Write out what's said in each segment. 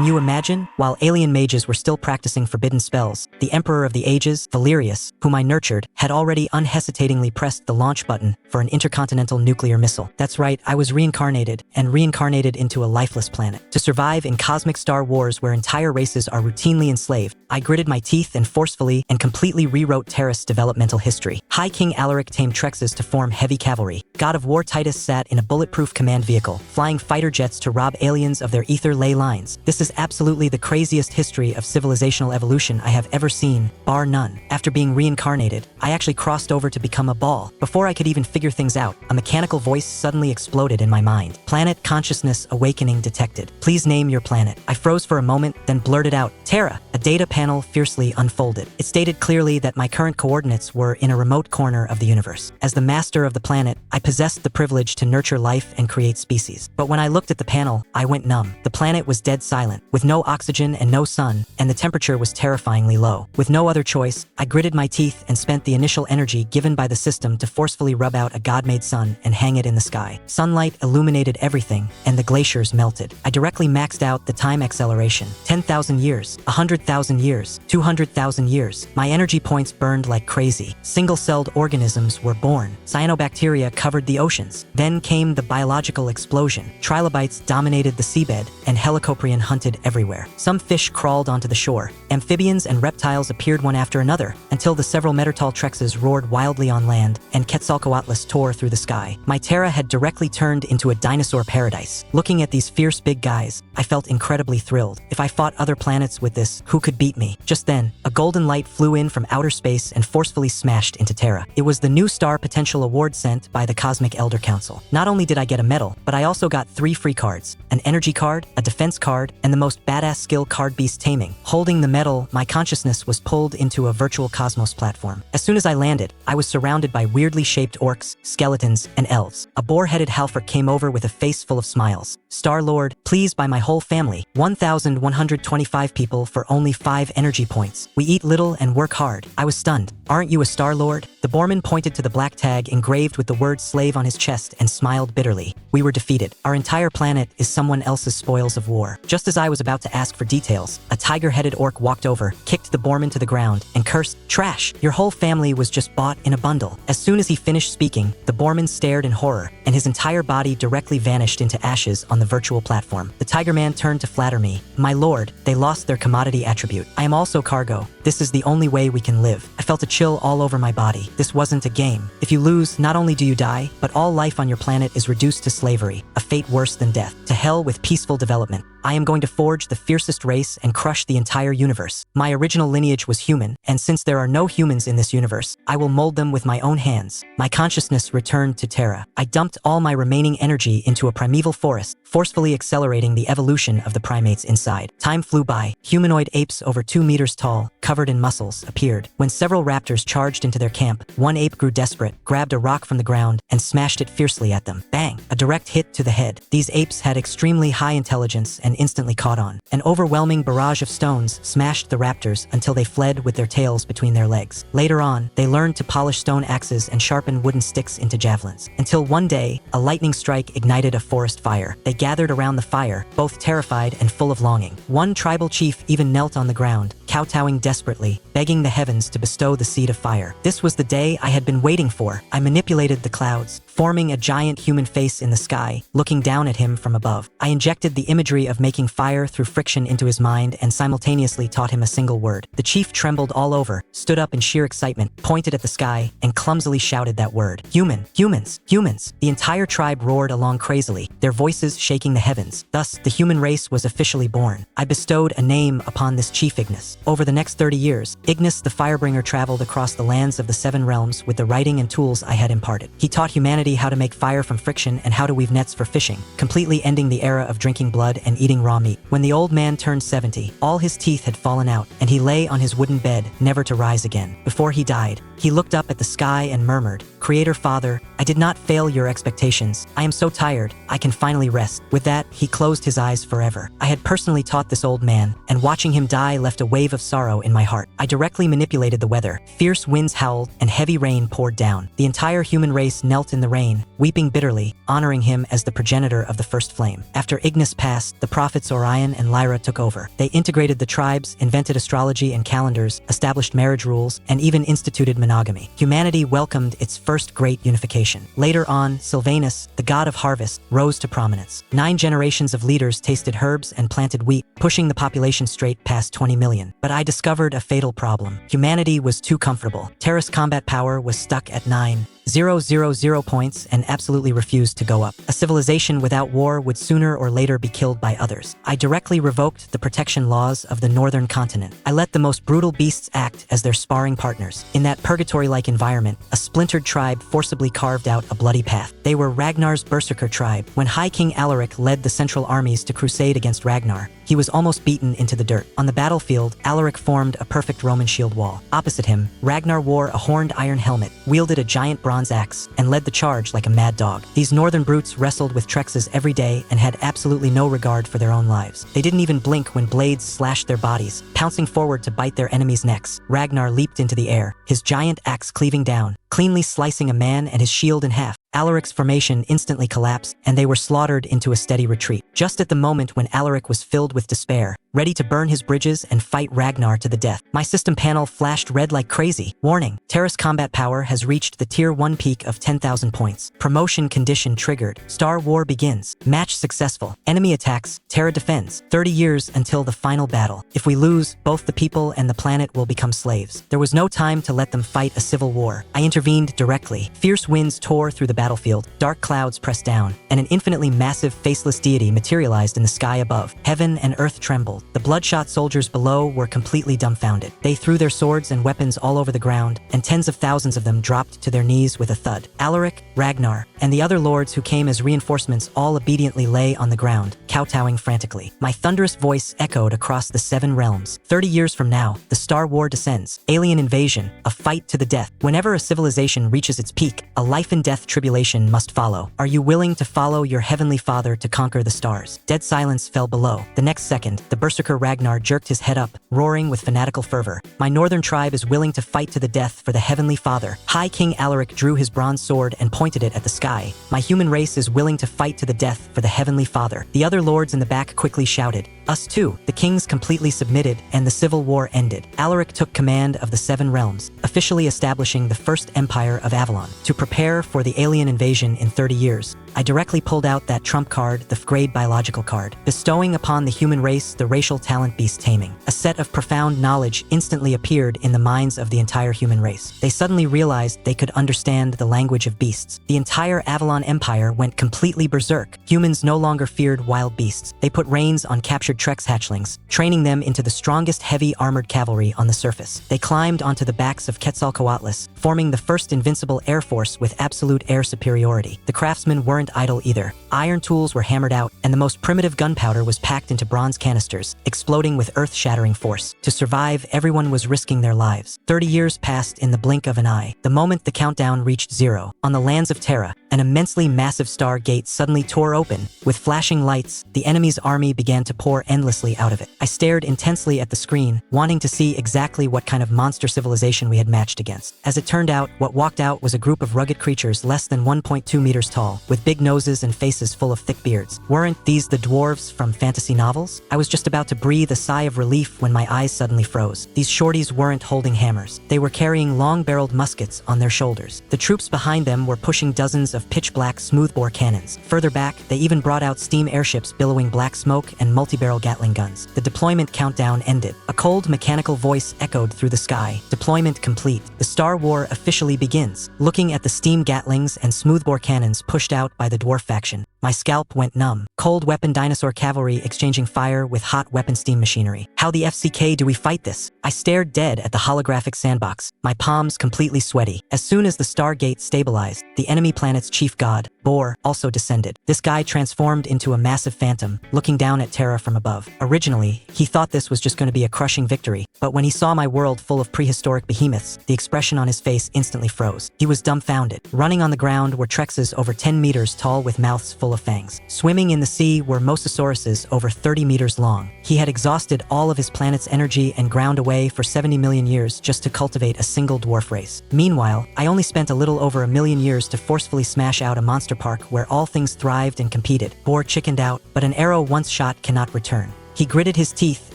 Can you imagine? While alien mages were still practicing forbidden spells, the Emperor of the Ages, Valerius, whom I nurtured, had already unhesitatingly pressed the launch button for an intercontinental nuclear missile. That's right, I was reincarnated into a lifeless planet. To survive in cosmic star wars where entire races are routinely enslaved, I gritted my teeth and forcefully and completely rewrote Terra's developmental history. High King Alaric tamed Trexes to form Heavy Cavalry. God of War Titus sat in a bulletproof command vehicle, flying fighter jets to rob aliens of their ether ley lines. This is absolutely the craziest history of civilizational evolution I have ever seen, bar none. After being reincarnated, I actually crossed over to become a ball. Before I could even figure things out, a mechanical voice suddenly exploded in my mind. Planet consciousness awakening detected. Please name your planet. I froze for a moment, then blurted out, Terra. A data panel fiercely unfolded. It stated clearly that my current coordinates were in a remote corner of the universe. As the master of the planet, I possessed the privilege to nurture life and create species. But when I looked at the panel, I went numb. The planet was dead silent, with no oxygen and no sun, and the temperature was terrifyingly low. With no other choice, I gritted my teeth and spent the initial energy given by the system to forcefully rub out a god-made sun and hang it in the sky. Sunlight illuminated everything, and the glaciers melted. I directly maxed out the time acceleration. 10,000 years, 100,000 years, 200,000 years. My energy points burned like crazy. Single-celled organisms were born. Cyanobacteria covered the oceans. Then came the biological explosion. Trilobites dominated the seabed, and Helicoprion hunted everywhere. Some fish crawled onto the shore. Amphibians and reptiles appeared one after another, until the several meter-tall Trexes roared wildly on land, and Quetzalcoatlus tore through the sky. My Terra had directly turned into a dinosaur paradise. Looking at these fierce big guys, I felt incredibly thrilled. If I fought other planets with this, who could beat me? Just then, a golden light flew in from outer space and forcefully smashed into Terra. It was the new Star Potential Award sent by the Cosmic Elder Council. Not only did I get a medal, but I also got 3 free cards: an energy card, a defense card, and the most badass skill card, Beast Taming. Holding the medal, my consciousness was pulled into a virtual cosmos platform. As soon as I landed, I was surrounded by weirdly shaped orcs, skeletons, and elves. A boar-headed halfort came over with a face full of smiles. Star-Lord, please buy my whole family. 1,125 people for only 5 energy points. We eat little and work hard. I was stunned. Aren't you a Star-Lord? The Boorman pointed to the black tag engraved with the word slave on his chest and smiled bitterly. We were defeated. Our entire planet is someone else's spoils of war. Just as I was about to ask for details, a tiger-headed orc walked over, kicked the Boorman to the ground, and cursed, "Trash! Your whole family was just bought in a bundle." As soon as he finished speaking, the Boorman stared in horror, and his entire body directly vanished into ashes on the virtual platform. The Tiger Man turned to flatter me. "My lord, they lost their commodity attribute. I am also cargo. This is the only way we can live." I felt a chill all over my body. This wasn't a game. If you lose, not only do you die, but all life on your planet is reduced to slavery, a fate worse than death. To hell with peaceful development. I am going to forge the fiercest race and crush the entire universe. My original lineage was human, and since there are no humans in this universe, I will mold them with my own hands. My consciousness returned to Terra. I dumped all my remaining energy into a primeval forest, forcefully accelerating the evolution of the primates inside. Time flew by. Humanoid apes over 2 meters tall, covered in muscles, appeared. When several raptors charged into their camp, one ape grew desperate, grabbed a rock from the ground, and smashed it fiercely at them. Bang! A direct hit to the head. These apes had extremely high intelligence and instantly caught on. An overwhelming barrage of stones smashed the raptors until they fled with their tails between their legs. Later on, they learned to polish stone axes and sharpen wooden sticks into javelins. Until one day, a lightning strike ignited a forest fire. They gathered around the fire, both terrified and full of longing. One tribal chief even knelt on the ground, kowtowing desperately, begging the heavens to bestow the seed of fire. This was the day I had been waiting for. I manipulated the clouds, forming a giant human face in the sky, looking down at him from above. I injected the imagery of making fire through friction into his mind and simultaneously taught him a single word. The chief trembled all over, stood up in sheer excitement, pointed at the sky, and clumsily shouted that word. "Human! Humans! Humans!" The entire tribe roared along crazily, their voices shaking the heavens. Thus, the human race was officially born. I bestowed a name upon this chief Ignis. Over the next 30 years, Ignis the Firebringer traveled across the lands of the 7 realms with the writing and tools I had imparted. He taught humanity how to make fire from friction and how to weave nets for fishing, completely ending the era of drinking blood and eating raw meat. When the old man turned 70, all his teeth had fallen out, and he lay on his wooden bed, never to rise again. Before he died, He looked up at the sky and murmured, "Creator Father, I did not fail your expectations. I am so tired, I can finally rest." With that, he closed his eyes forever. I had personally taught this old man, and watching him die left a wave of sorrow in my heart. I directly manipulated the weather. Fierce winds howled, and heavy rain poured down. The entire human race knelt in the rain, weeping bitterly, honoring him as the progenitor of the first flame. After Ignis passed, the prophets Orion and Lyra took over. They integrated the tribes, invented astrology and calendars, established marriage rules, and even instituted monogamy. Humanity welcomed its first great unification. Later on, Sylvanus, the god of harvest, rose to prominence. 9 generations of leaders tasted herbs and planted wheat, pushing the population straight past 20 million. But I discovered a fatal problem. Humanity was too comfortable. Terra's combat power was stuck at 9,000 points and absolutely refused to go up. A civilization without war would sooner or later be killed by others. I directly revoked the protection laws of the northern continent. I let the most brutal beasts act as their sparring partners. In that purgatory-like environment, a splintered tribe forcibly carved out a bloody path. They were Ragnar's Berserker tribe. When High King Alaric led the central armies to crusade against Ragnar, he was almost beaten into the dirt. On the battlefield, Alaric formed a perfect Roman shield wall. Opposite him, Ragnar wore a horned iron helmet, wielded a giant bronze axe, and led the charge like a mad dog. These northern brutes wrestled with Trexes every day and had absolutely no regard for their own lives. They didn't even blink when blades slashed their bodies, pouncing forward to bite their enemies' necks. Ragnar leaped into the air, his giant axe cleaving down, cleanly slicing a man and his shield in half. Alaric's formation instantly collapsed, and they were slaughtered into a steady retreat. Just at the moment when Alaric was filled with despair, ready to burn his bridges and fight Ragnar to the death, my system panel flashed red like crazy. Warning: Terra's combat power has reached the Tier 1 peak of 10,000 points. Promotion condition triggered. Star War begins. Match successful. Enemy attacks. Terra defends. 30 years until the final battle. If we lose, both the people and the planet will become slaves. There was no time to let them fight a civil war. I intervened directly. Fierce winds tore through the battlefield, dark clouds pressed down, and an infinitely massive faceless deity materialized in the sky above. Heaven and earth trembled. The bloodshot soldiers below were completely dumbfounded. They threw their swords and weapons all over the ground, and tens of thousands of them dropped to their knees with a thud. Alaric, Ragnar, and the other lords who came as reinforcements all obediently lay on the ground, kowtowing frantically. My thunderous voice echoed across the 7 realms. 30 years from now, the Star War descends. Alien invasion, a fight to the death. Whenever a civilization reaches its peak, a life-and-death tribulation must follow. Are you willing to follow your heavenly father to conquer the stars? Dead silence fell below. The next second, the Berserker Ragnar jerked his head up, roaring with fanatical fervor. My northern tribe is willing to fight to the death for the heavenly father. High King Alaric drew his bronze sword and pointed it at the sky. My human race is willing to fight to the death for the heavenly father. The other lords in the back quickly shouted, "Us too." The kings completely submitted, and the civil war ended. Alaric took command of the 7 realms, officially establishing the first empire of Avalon. To prepare for the alien invasion in 30 years, I directly pulled out that trump card, the grade biological card, bestowing upon the human race the racial talent beast taming. A set of profound knowledge instantly appeared in the minds of the entire human race. They suddenly realized they could understand the language of beasts. The entire Avalon Empire went completely berserk. Humans no longer feared wild beasts. They put reins on captured Trex hatchlings, training them into the strongest heavy armored cavalry on the surface. They climbed onto the backs of Quetzalcoatlus, forming the first invincible air force with absolute air superiority. The craftsmen weren't idle either. Iron tools were hammered out, and the most primitive gunpowder was packed into bronze canisters, exploding with earth-shattering force. To survive, everyone was risking their lives. 30 years passed in the blink of an eye. The moment the countdown reached 0, on the lands of Terra, an immensely massive star gate suddenly tore open. With flashing lights, the enemy's army began to pour endlessly out of it. I stared intensely at the screen, wanting to see exactly what kind of monster civilization we had matched against. As it turned out, what walked out was a group of rugged creatures less than 1.2 meters tall, with big noses and faces full of thick beards. Weren't these the dwarves from fantasy novels? I was just about to breathe a sigh of relief when my eyes suddenly froze. These shorties weren't holding hammers. They were carrying long-barreled muskets on their shoulders. The troops behind them were pushing dozens of pitch-black smoothbore cannons. Further back, they even brought out steam airships billowing black smoke and multi-barrel Gatling guns. The deployment countdown ended. A cold mechanical voice echoed through the sky. Deployment complete. The Star War officially begins. Looking at the steam Gatlings and smoothbore cannons pushed out by the dwarf faction, my scalp went numb. Cold weapon dinosaur cavalry exchanging fire with hot weapon steam machinery. How the FCK do we fight this? I stared dead at the holographic sandbox, my palms completely sweaty. As soon as the Stargate stabilized, the enemy planets chief god, Bor, also descended. This guy transformed into a massive phantom, looking down at Terra from above. Originally, he thought this was just going to be a crushing victory, but when he saw my world full of prehistoric behemoths, the expression on his face instantly froze. He was dumbfounded. Running on the ground were Trexes over 10 meters tall with mouths full of fangs. Swimming in the sea were Mosasauruses over 30 meters long. He had exhausted all of his planet's energy and ground away for 70 million years just to cultivate a single dwarf race. Meanwhile, I only spent a little over a million years to forcefully smash out a monster park where all things thrived and competed. Bor chickened out, but an arrow once shot cannot return. He gritted his teeth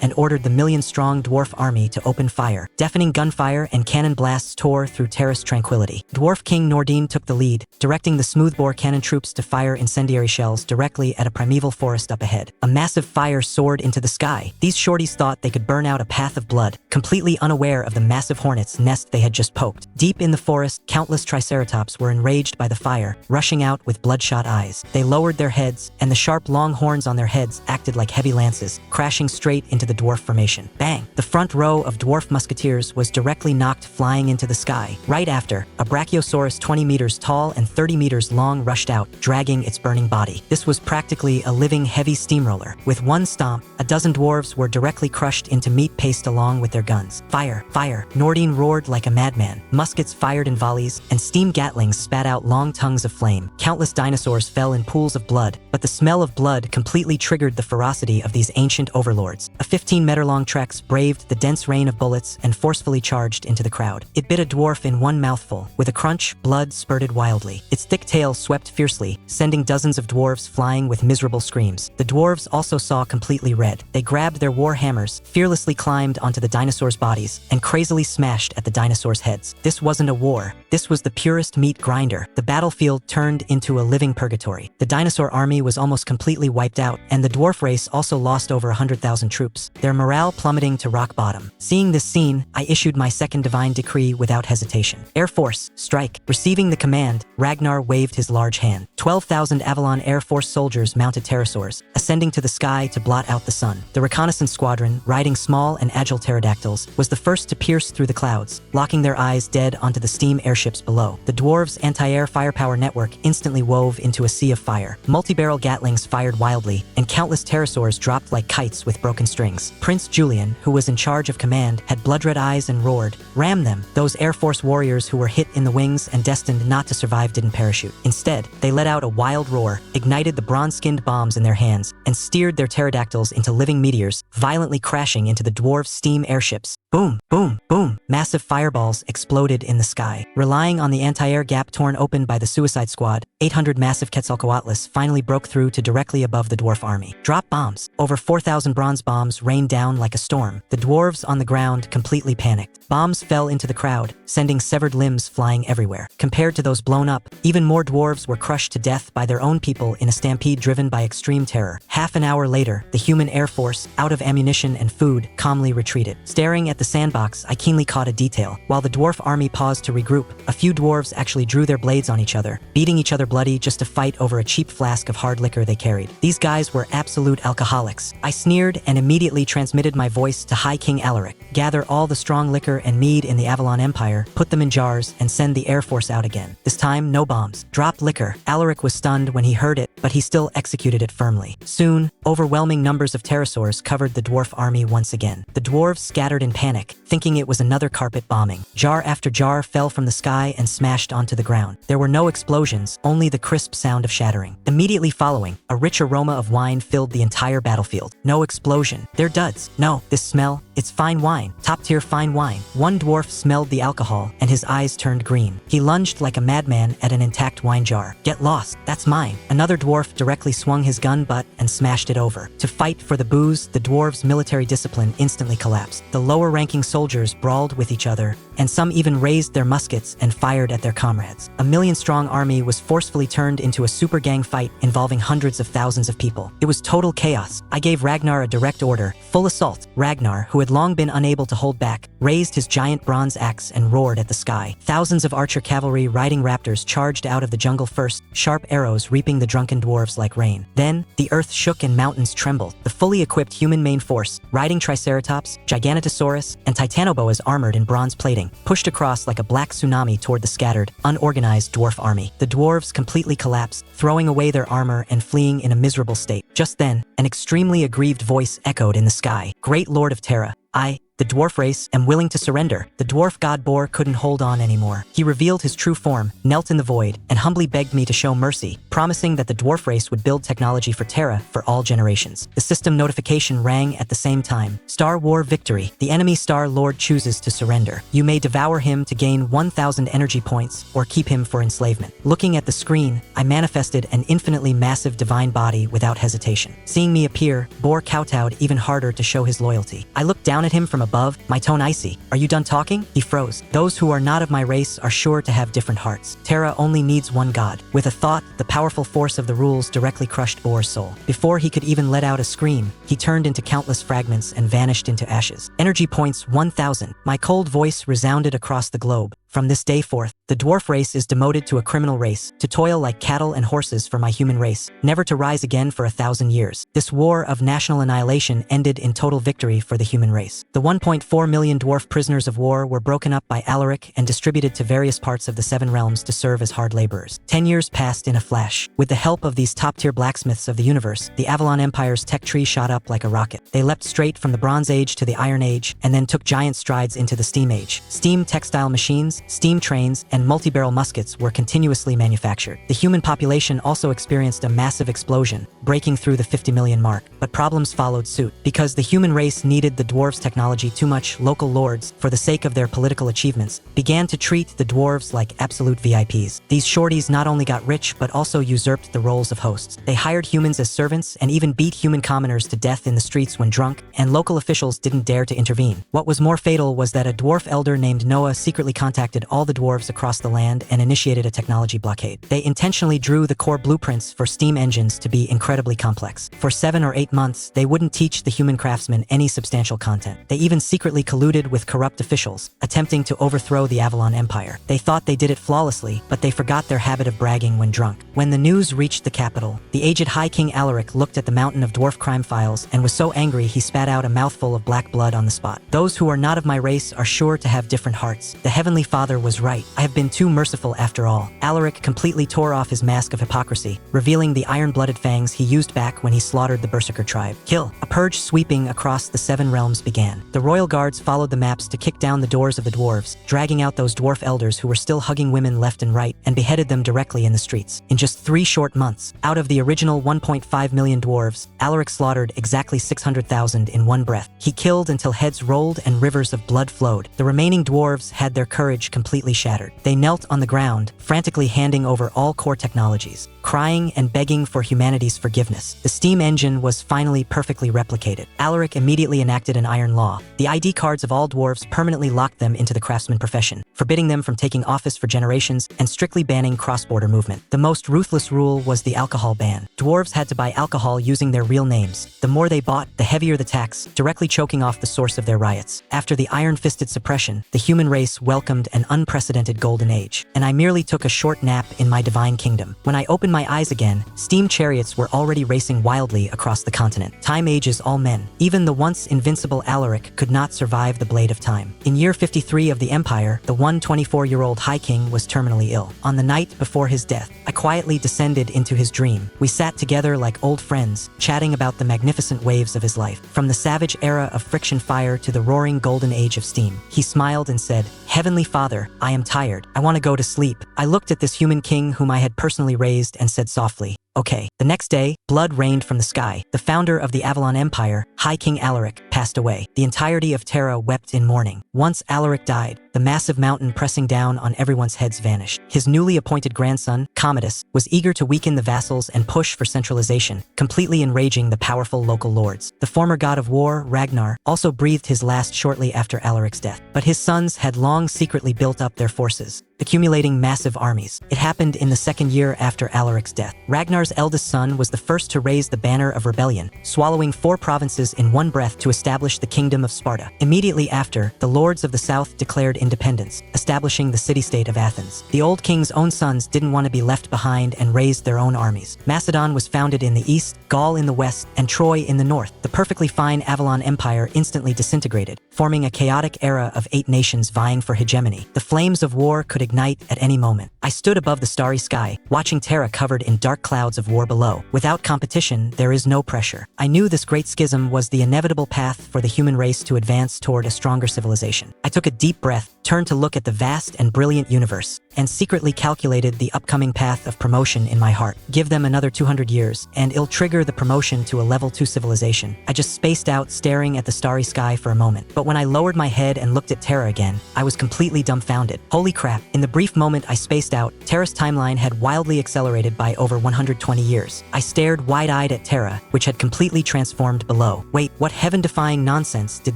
and ordered the million-strong dwarf army to open fire. Deafening gunfire and cannon blasts tore through Terra's tranquility. Dwarf King Nordine took the lead, directing the smoothbore cannon troops to fire incendiary shells directly at a primeval forest up ahead. A massive fire soared into the sky. These shorties thought they could burn out a path of blood, completely unaware of the massive hornet's nest they had just poked. Deep in the forest, countless triceratops were enraged by the fire, rushing out with bloodshot eyes. They lowered their heads, and the sharp long horns on their heads acted like heavy lances, crashing straight into the dwarf formation. Bang! The front row of dwarf musketeers was directly knocked flying into the sky. Right after, a brachiosaurus 20 meters tall and 30 meters long rushed out, dragging its burning body. This was practically a living heavy steamroller. With one stomp, a dozen dwarves were directly crushed into meat paste along with their guns. Fire! Fire! Nordine roared like a madman. Muskets fired in volleys, and steam gatlings spat out long tongues of flame. Countless dinosaurs fell in pools of blood, but the smell of blood completely triggered the ferocity of these ancient overlords. A 15-meter-long Trex braved the dense rain of bullets and forcefully charged into the crowd. It bit a dwarf in one mouthful. With a crunch, blood spurted wildly. Its thick tail swept fiercely, sending dozens of dwarves flying with miserable screams. The dwarves also saw completely red. They grabbed their war hammers, fearlessly climbed onto the dinosaurs' bodies, and crazily smashed at the dinosaurs' heads. This wasn't a war. This was the purest meat grinder. The battlefield turned into a living purgatory. The dinosaur army was almost completely wiped out, and the dwarf race also lost over 100,000 troops, their morale plummeting to rock bottom. Seeing this scene, I issued my second divine decree without hesitation. Air Force, strike. Receiving the command, Ragnar waved his large hand. 12,000 Avalon Air Force soldiers mounted pterosaurs, ascending to the sky to blot out the sun. The reconnaissance squadron, riding small and agile pterodactyls, was the first to pierce through the clouds, locking their eyes dead onto the steam airships below. The dwarves' anti-air firepower network instantly wove into a sea of fire. Multi-barrel gatlings fired wildly, and countless pterosaurs dropped like kites with broken strings. Prince Julian, who was in charge of command, had blood-red eyes and roared, "Ram them!" Those Air Force warriors who were hit in the wings and destined not to survive didn't parachute. Instead, they let out a wild roar, ignited the bronze-skinned bombs in their hands, and steered their pterodactyls into living meteors, violently crashing into the dwarves' steam airships. Boom, boom, boom. Massive fireballs exploded in the sky. Relying on the anti-air gap torn open by the Suicide Squad, 800 massive Quetzalcoatlus finally broke through to directly above the dwarf army. Drop bombs. Over 4,000 bronze bombs rained down like a storm. The dwarves on the ground completely panicked. Bombs fell into the crowd, sending severed limbs flying everywhere. Compared to those blown up, even more dwarves were crushed to death by their own people in a stampede driven by extreme terror. Half an hour later, the human Air Force, out of ammunition and food, calmly retreated. Staring at the sandbox, I keenly caught a detail. While the dwarf army paused to regroup, a few dwarves actually drew their blades on each other, beating each other bloody just to fight over a cheap flask of hard liquor they carried. These guys were absolute alcoholics. I sneered and immediately transmitted my voice to High King Alaric. Gather all the strong liquor and mead in the Avalon Empire, put them in jars, and send the Air Force out again. This time, no bombs. Drop liquor. Alaric was stunned when he heard it, but he still executed it firmly. Soon, overwhelming numbers of pterosaurs covered the dwarf army once again. The dwarves scattered in panic, thinking it was another carpet bombing. Jar after jar fell from the sky and smashed onto the ground. There were no explosions, only the crisp sound of shattering. Immediately following, a rich aroma of wine filled the entire battlefield. No explosion. They're duds. No, this smell, it's fine wine. Top-tier fine wine. One dwarf smelled the alcohol, and his eyes turned green. He lunged like a madman at an intact wine jar. Get lost. That's mine. Another dwarf directly swung his gun butt and smashed it over. To fight for the booze, the dwarves' military discipline instantly collapsed. The lower-ranking soldiers brawled with each other, and some even raised their muskets and fired at their comrades. A million-strong army was forcefully turned into a super gang fight involving hundreds of thousands of people. It was total chaos. I gave Ragnar a direct order, full assault. Ragnar, who had long been unable to hold back, raised his giant bronze axe and roared at the sky. Thousands of archer cavalry riding raptors charged out of the jungle first, sharp arrows reaping the drunken dwarves like rain. Then, the earth shook and mountains trembled. The fully equipped human main force, riding Triceratops, Giganotosaurus, and Titanoboas armored in bronze plating, pushed across like a black tsunami toward the scattered, unorganized dwarf army. The dwarves completely collapsed, throwing away their armor and fleeing in a miserable state. Just then, an extremely aggrieved voice echoed in the sky. "Great Lord of Terra, I, the dwarf race, am willing to surrender." The dwarf god boar couldn't hold on anymore. He revealed his true form, knelt in the void, and humbly begged me to show mercy, promising that the dwarf race would build technology for Terra for all generations. The system notification rang at the same time. Star War victory. The enemy Star Lord chooses to surrender. You may devour him to gain 1,000 energy points, or keep him for enslavement. Looking at the screen, I manifested an infinitely massive divine body without hesitation. Seeing me appear, Boar kowtowed even harder to show his loyalty. I looked down at him from above, my tone icy. "Are you done talking?" He froze. "Those who are not of my race are sure to have different hearts. Terra only needs one god." With a thought, the powerful force of the rules directly crushed Boar's soul. Before he could even let out a scream, he turned into countless fragments and vanished into ashes. Energy points 1,000. My cold voice resounded across the globe. "From this day forth, the dwarf race is demoted to a criminal race, to toil like cattle and horses for my human race, never to rise again for 1,000 years. This war of national annihilation ended in total victory for the human race." The 1.4 million dwarf prisoners of war were broken up by Alaric and distributed to various parts of the Seven Realms to serve as hard laborers. 10 years passed in a flash. With the help of these top-tier blacksmiths of the universe, the Avalon Empire's tech tree shot up like a rocket. They leapt straight from the Bronze Age to the Iron Age, and then took giant strides into the Steam Age. Steam textile machines, steam trains, and multi-barrel muskets were continuously manufactured. The human population also experienced a massive explosion, breaking through the 50 million mark. But problems followed suit. Because the human race needed the dwarves' technology too much, local lords, for the sake of their political achievements, began to treat the dwarves like absolute VIPs. These shorties not only got rich but also usurped the roles of hosts. They hired humans as servants and even beat human commoners to death in the streets when drunk, and local officials didn't dare to intervene. What was more fatal was that a dwarf elder named Noah secretly contacted all the dwarves across the land and initiated a technology blockade. They intentionally drew the core blueprints for steam engines to be incredibly complex. For 7 or 8 months, they wouldn't teach the human craftsmen any substantial content. They even secretly colluded with corrupt officials, attempting to overthrow the Avalon Empire. They thought they did it flawlessly, but they forgot their habit of bragging when drunk. When the news reached the capital, the aged High King Alaric looked at the mountain of dwarf crime files and was so angry he spat out a mouthful of black blood on the spot. "Those who are not of my race are sure to have different hearts. The Heavenly Father was right. I have been too merciful after all." Alaric completely tore off his mask of hypocrisy, revealing the iron-blooded fangs he used back when he slaughtered the Berserker tribe. Kill. A purge sweeping across the Seven Realms began. The royal guards followed the maps to kick down the doors of the dwarves, dragging out those dwarf elders who were still hugging women left and right, and beheaded them directly in the streets. In just 3 short months, out of the original 1.5 million dwarves, Alaric slaughtered exactly 600,000 in one breath. He killed until heads rolled and rivers of blood flowed. The remaining dwarves had their courage completely shattered. They knelt on the ground, frantically handing over all core technologies, crying and begging for humanity's forgiveness. The steam engine was finally perfectly replicated. Alaric immediately enacted an iron law. The ID cards of all dwarves permanently locked them into the craftsman profession, forbidding them from taking office for generations and strictly banning cross-border movement. The most ruthless rule was the alcohol ban. Dwarves had to buy alcohol using their real names. The more they bought, the heavier the tax, directly choking off the source of their riots. After the iron-fisted suppression, the human race welcomed an unprecedented golden age, and I merely took a short nap in my divine kingdom. When I opened my eyes again, steam chariots were already racing wildly across the continent. Time ages all men. Even the once invincible Alaric could not survive the blade of time. In year 53 of the Empire, the 124-year-old High King was terminally ill. On the night before his death, I quietly descended into his dream. We sat together like old friends, chatting about the magnificent waves of his life. From the savage era of friction fire to the roaring golden age of steam. He smiled and said, "Heavenly Father, I am tired. I want to go to sleep." I looked at this human king whom I had personally raised and said softly, "Okay." The next day, blood rained from the sky. The founder of the Avalon Empire, High King Alaric, passed away. The entirety of Terra wept in mourning. Once Alaric died, the massive mountain pressing down on everyone's heads vanished. His newly appointed grandson, Commodus, was eager to weaken the vassals and push for centralization, completely enraging the powerful local lords. The former god of war, Ragnar, also breathed his last shortly after Alaric's death. But his sons had long secretly built up their forces, accumulating massive armies. It happened in the second year after Alaric's death. Ragnar's eldest son was the first to raise the banner of rebellion, swallowing 4 provinces forces in one breath to establish the Kingdom of Sparta. Immediately after, the lords of the south declared independence, establishing the city-state of Athens. The old king's own sons didn't want to be left behind and raised their own armies. Macedon was founded in the east, Gaul in the west, and Troy in the north. The perfectly fine Avalon Empire instantly disintegrated, forming a chaotic era of 8 nations vying for hegemony. The flames of war could ignite at any moment. I stood above the starry sky, watching Terra covered in dark clouds of war below. Without competition, there is no pressure. I knew this great schism was the inevitable path for the human race to advance toward a stronger civilization. I took a deep breath, turned to look at the vast and brilliant universe, and secretly calculated the upcoming path of promotion in my heart. Give them another 200 years, and it'll trigger the promotion to a level 2 civilization. I just spaced out, staring at the starry sky for a moment. But when I lowered my head and looked at Terra again, I was completely dumbfounded. Holy crap, in the brief moment I spaced out, Terra's timeline had wildly accelerated by over 120 years. I stared wide-eyed at Terra, which had completely transformed below. Wait, what heaven-defying nonsense did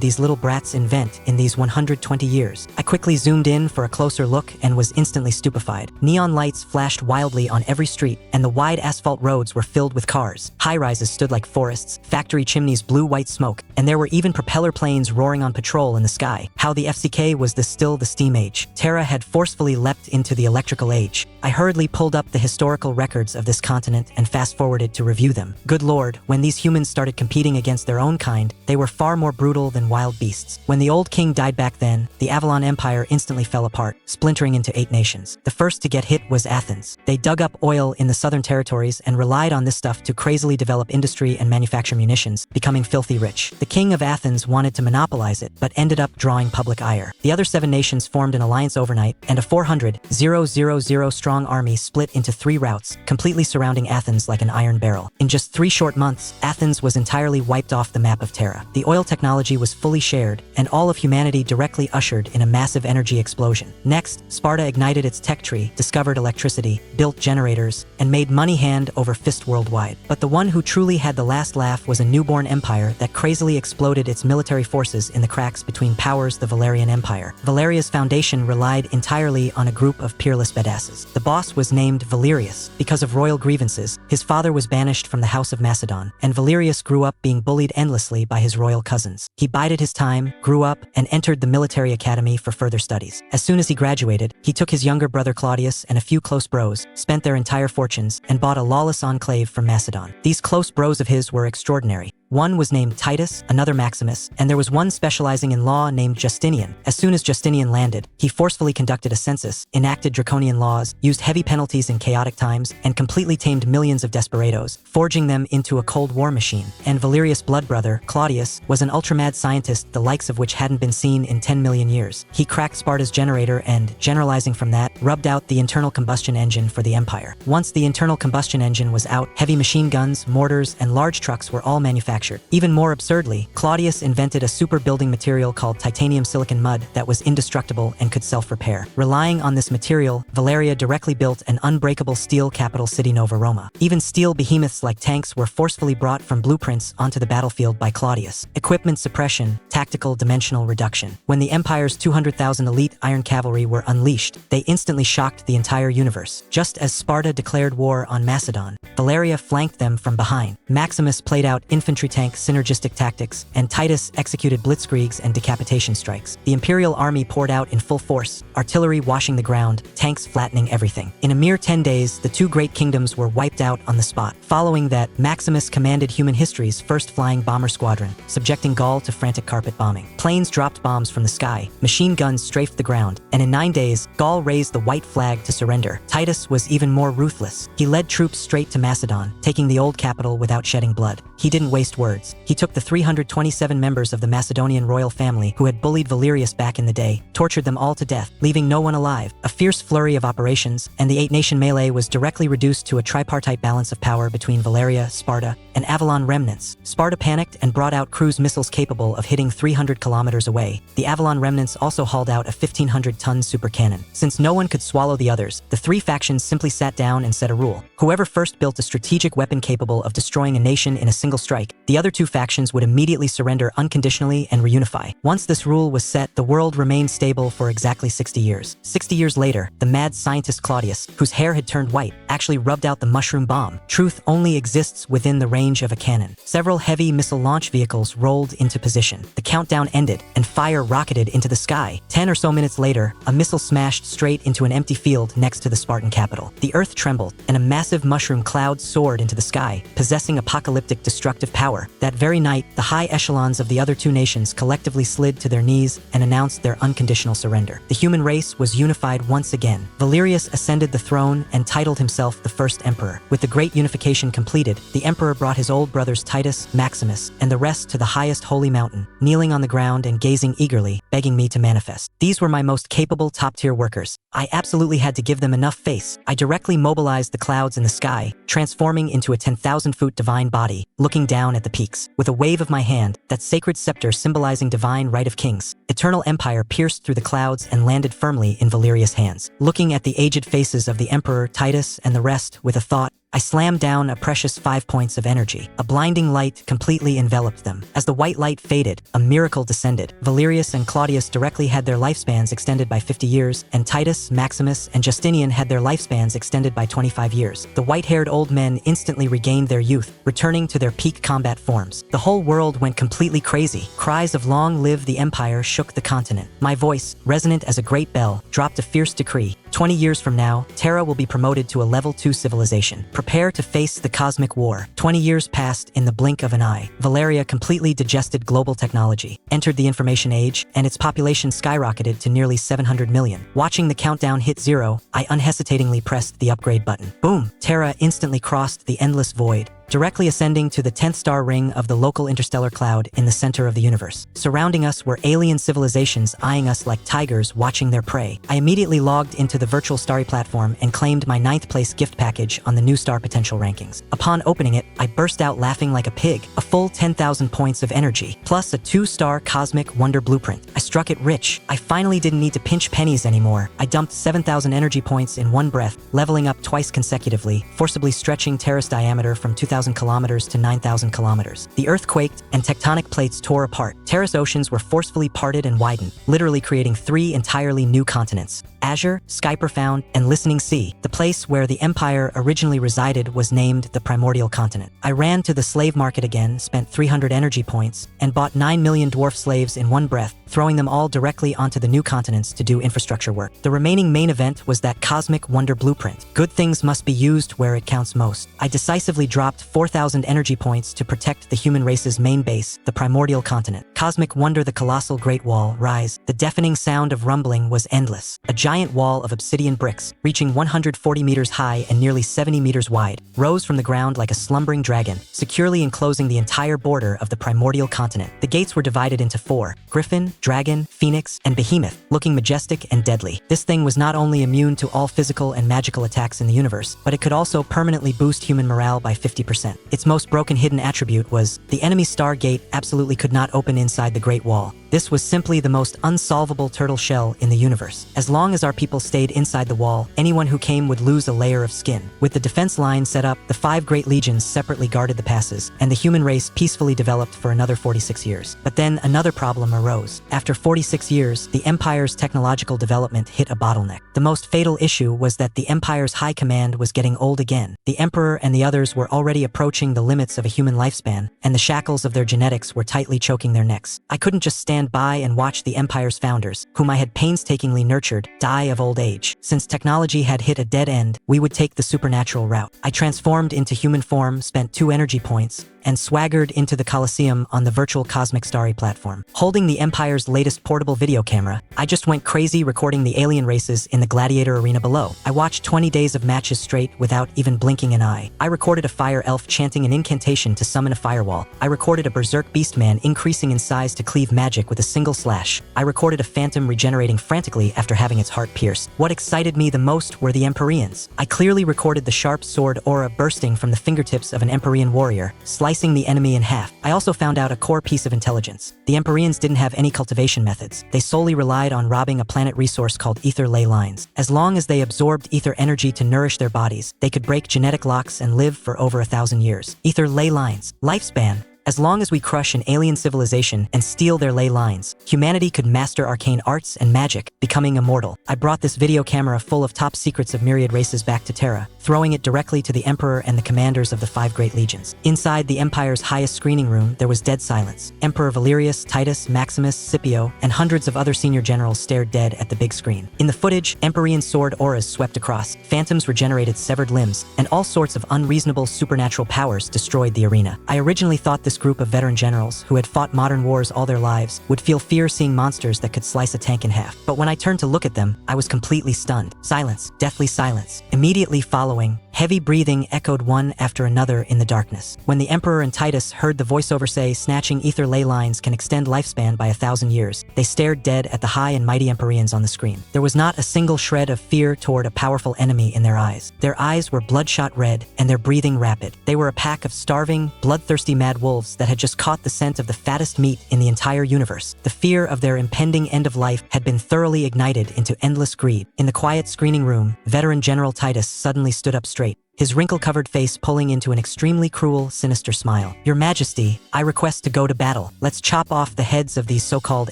these little brats invent in these 120 years? I quickly zoomed in for a closer look and was instantly stupefied. Neon lights flashed wildly on every street, and the wide asphalt roads were filled with cars. High-rises stood like forests, factory chimneys blew white smoke, and there were even propeller planes roaring on patrol in the sky. How the FCK was still the steam age. Terra had forcefully leapt into the electrical age. I hurriedly pulled up the historical records of this continent and fast-forwarded to review them. Good lord, when these humans started competing against their own kind, they were far more brutal than wild beasts. When the old king died back then, the Avalon Empire instantly fell apart, splintering into 8 nations. The first to get hit was Athens. They dug up oil in the southern territories and relied on this stuff to crazily develop industry and manufacture munitions, becoming filthy rich. The king of Athens wanted to monopolize it, but ended up drawing public ire. The other 7 nations formed an alliance overnight, and a 400,000 strong army split into 3 routes, completely surrounding Athens like an iron barrel. In just 3 short months, Athens was entirely wiped off the map of Terra. The oil technology was fully shared, and all of humanity directly ushered in a massive energy explosion. Next, Sparta ignited its tech tree, discovered electricity, built generators, and made money hand over fist worldwide. But the one who truly had the last laugh was a newborn empire that crazily exploded its military forces in the cracks between powers the Valerian Empire. Valeria's foundation relied entirely on a group of peerless badasses. The boss was named Valerius. Because of royal grievances, his father was banished from the House of Macedon, and Valerius grew up being bullied endlessly by his royal cousins. He bided his time, grew up, and entered the military academy for further studies. As soon as he graduated, he took his younger brother Claudius and a few close bros, spent their entire fortunes, and bought a lawless enclave from Macedon. These close bros of his were extraordinary. One was named Titus, another Maximus, and there was one specializing in law named Justinian. As soon as Justinian landed, he forcefully conducted a census, enacted draconian laws, used heavy penalties in chaotic times, and completely tamed millions of desperados, forging them into a Cold War machine. And Valerius' blood brother, Claudius, was an ultramad scientist the likes of which hadn't been seen in 10 million years. He cracked Sparta's generator and, generalizing from that, rubbed out the internal combustion engine for the empire. Once the internal combustion engine was out, heavy machine guns, mortars, and large trucks were all manufactured. Even more absurdly, Claudius invented a super building material called titanium silicon mud that was indestructible and could self-repair. Relying on this material, Valeria directly built an unbreakable steel capital city Nova Roma. Even steel behemoths like tanks were forcefully brought from blueprints onto the battlefield by Claudius. Equipment suppression, tactical dimensional reduction. When the Empire's 200,000 elite iron cavalry were unleashed, they instantly shocked the entire universe. Just as Sparta declared war on Macedon, Valeria flanked them from behind. Maximus played out infantry tank synergistic tactics, and Titus executed blitzkriegs and decapitation strikes. The Imperial army poured out in full force, artillery washing the ground, tanks flattening everything. In a mere 10 days, the 2 great kingdoms were wiped out on the spot. Following that, Maximus commanded human history's first flying bomber squadron, subjecting Gaul to frantic carpet bombing. Planes dropped bombs from the sky, machine guns strafed the ground, and in 9 days, Gaul raised the white flag to surrender. Titus was even more ruthless. He led troops straight to Macedon, taking the old capital without shedding blood. He didn't waste words. He took the 327 members of the Macedonian royal family who had bullied Valerius back in the day, tortured them all to death, leaving no one alive. A fierce flurry of operations, and the 8-nation melee was directly reduced to a tripartite balance of power between Valeria, Sparta, and Avalon remnants. Sparta panicked and brought out cruise missiles capable of hitting hurtling 300 kilometers away. The Avalon remnants also hauled out a 1,500-ton super cannon. Since no one could swallow the others, the three factions simply sat down and set a rule. Whoever first built a strategic weapon capable of destroying a nation in a single strike, the other two factions would immediately surrender unconditionally and reunify. Once this rule was set, the world remained stable for exactly 60 years. 60 years later, the mad scientist Claudius, whose hair had turned white, actually rubbed out the mushroom bomb. Truth only exists within the range of a cannon. Several heavy missile launch vehicles rolled into position. The countdown ended, and fire rocketed into the sky. 10 or so minutes later, a missile smashed straight into an empty field next to the Spartan capital. The earth trembled, and a massive mushroom cloud soared into the sky, possessing apocalyptic destructive power. That very night, the high echelons of the other two nations collectively slid to their knees and announced their unconditional surrender. The human race was unified once again. Valerius ascended the throne and titled himself the first emperor. With the great unification completed, the emperor brought his old brothers Titus, Maximus, and the rest to the highest holy mountain, kneeling on the ground and gazing eagerly, begging me to manifest. These were my most capable top-tier workers. I absolutely had to give them enough face. I directly mobilized the clouds in the sky, transforming into a 10,000-foot divine body, looking down at the peaks. With a wave of my hand, that sacred scepter symbolizing divine right of kings, eternal empire pierced through the clouds and landed firmly in Valerius' hands. Looking at the aged faces of the emperor, Titus, and the rest with a thought, I slammed down a precious 5 points of energy. A blinding light completely enveloped them. As the white light faded, a miracle descended. Valerius and Claudius directly had their lifespans extended by 50 years, and Titus, Maximus, and Justinian had their lifespans extended by 25 years. The white-haired old men instantly regained their youth, returning to their peak combat forms. The whole world went completely crazy. Cries of "Long live the Empire" shook the continent. My voice, resonant as a great bell, dropped a fierce decree. 20 years from now, Terra will be promoted to a level 2 civilization. Prepare to face the cosmic war. 20 years passed in the blink of an eye. Valeria completely digested global technology, entered the information age, and its population skyrocketed to nearly 700 million. Watching the countdown hit 0, I unhesitatingly pressed the upgrade button. Boom! Terra instantly crossed the endless void, directly ascending to the 10th star ring of the local interstellar cloud in the center of the universe. Surrounding us were alien civilizations eyeing us like tigers watching their prey. I immediately logged into the virtual starry platform and claimed my 9th place gift package on the new star potential rankings. Upon opening it, I burst out laughing like a pig. A full 10,000 points of energy, plus a 2-star cosmic wonder blueprint. I struck it rich. I finally didn't need to pinch pennies anymore. I dumped 7,000 energy points in one breath, leveling up twice consecutively, forcibly stretching Terra's diameter from 2,000 kilometers to 9,000 kilometers. The earth quaked and tectonic plates tore apart. Terra's oceans were forcefully parted and widened, literally creating 3 entirely new continents: Azure, Sky Profound, and Listening Sea. The place where the Empire originally resided was named the Primordial Continent. I ran to the slave market again, spent 300 energy points, and bought 9 million dwarf slaves in one breath, throwing them all directly onto the new continents to do infrastructure work. The remaining main event was that cosmic wonder blueprint. Good things must be used where it counts most. I decisively dropped 4,000 energy points to protect the human race's main base, the Primordial Continent. Cosmic wonder, the colossal Great Wall rise. The deafening sound of rumbling was endless. A giant wall of obsidian bricks, reaching 140 meters high and nearly 70 meters wide, rose from the ground like a slumbering dragon, securely enclosing the entire border of the Primordial Continent. The gates were divided into 4: Griffin, Dragon, Phoenix, and Behemoth, looking majestic and deadly. This thing was not only immune to all physical and magical attacks in the universe, but it could also permanently boost human morale by 50%. Its most broken hidden attribute was the enemy star gate absolutely could not open inside the Great Wall. This was simply the most unsolvable turtle shell in the universe. As long as our people stayed inside the wall, anyone who came would lose a layer of skin. With the defense line set up, the 5 great legions separately guarded the passes, and the human race peacefully developed for another 46 years. But then another problem arose. After 46 years, the Empire's technological development hit a bottleneck. The most fatal issue was that the Empire's high command was getting old again. The Emperor and the others were already approaching the limits of a human lifespan, and the shackles of their genetics were tightly choking their necks. I couldn't just stand by and watch the Empire's founders, whom I had painstakingly nurtured, die of old age. Since technology had hit a dead end, we would take the supernatural route. I transformed into human form, spent 2 energy points, and swaggered into the Colosseum on the virtual Cosmic Starry platform. Holding the Empire's latest portable video camera, I just went crazy recording the alien races in the gladiator arena below. I watched 20 days of matches straight without even blinking an eye. I recorded a fire elf chanting an incantation to summon a firewall. I recorded a berserk beastman increasing in size to cleave magic with a single slash. I recorded a phantom regenerating frantically after having its heart pierced. What excited me the most were the Empyreans. I clearly recorded the sharp sword aura bursting from the fingertips of an Empyrean warrior, slicing slicing the enemy in half. I also found out a core piece of intelligence. The Empyreans didn't have any cultivation methods. They solely relied on robbing a planet resource called ether ley lines. As long as they absorbed ether energy to nourish their bodies, they could break genetic locks and live for over 1,000 years. Ether ley lines. Lifespan. As long as we crush an alien civilization and steal their ley lines, humanity could master arcane arts and magic, becoming immortal. I brought this video camera full of top secrets of myriad races back to Terra, throwing it directly to the Emperor and the commanders of the 5 great legions. Inside the Empire's highest screening room, there was dead silence. Emperor Valerius, Titus, Maximus, Scipio, and hundreds of other senior generals stared dead at the big screen. In the footage, Empyrean sword auras swept across, phantoms regenerated severed limbs, and all sorts of unreasonable supernatural powers destroyed the arena. I originally thought this group of veteran generals who had fought modern wars all their lives would feel fear seeing monsters that could slice a tank in half. But when I turned to look at them, I was completely stunned. Silence, deathly silence. Immediately following, heavy breathing echoed one after another in the darkness. When the Emperor and Titus heard the voiceover say snatching ether ley lines can extend lifespan by 1,000 years, they stared dead at the high and mighty Empyreans on the screen. There was not a single shred of fear toward a powerful enemy in their eyes. Their eyes were bloodshot red and their breathing rapid. They were a pack of starving, bloodthirsty mad wolves that had just caught the scent of the fattest meat in the entire universe. The fear of their impending end of life had been thoroughly ignited into endless greed. In the quiet screening room, veteran General Titus suddenly stood up straight, his wrinkle-covered face pulling into an extremely cruel, sinister smile. "Your Majesty, I request to go to battle. Let's chop off the heads of these so-called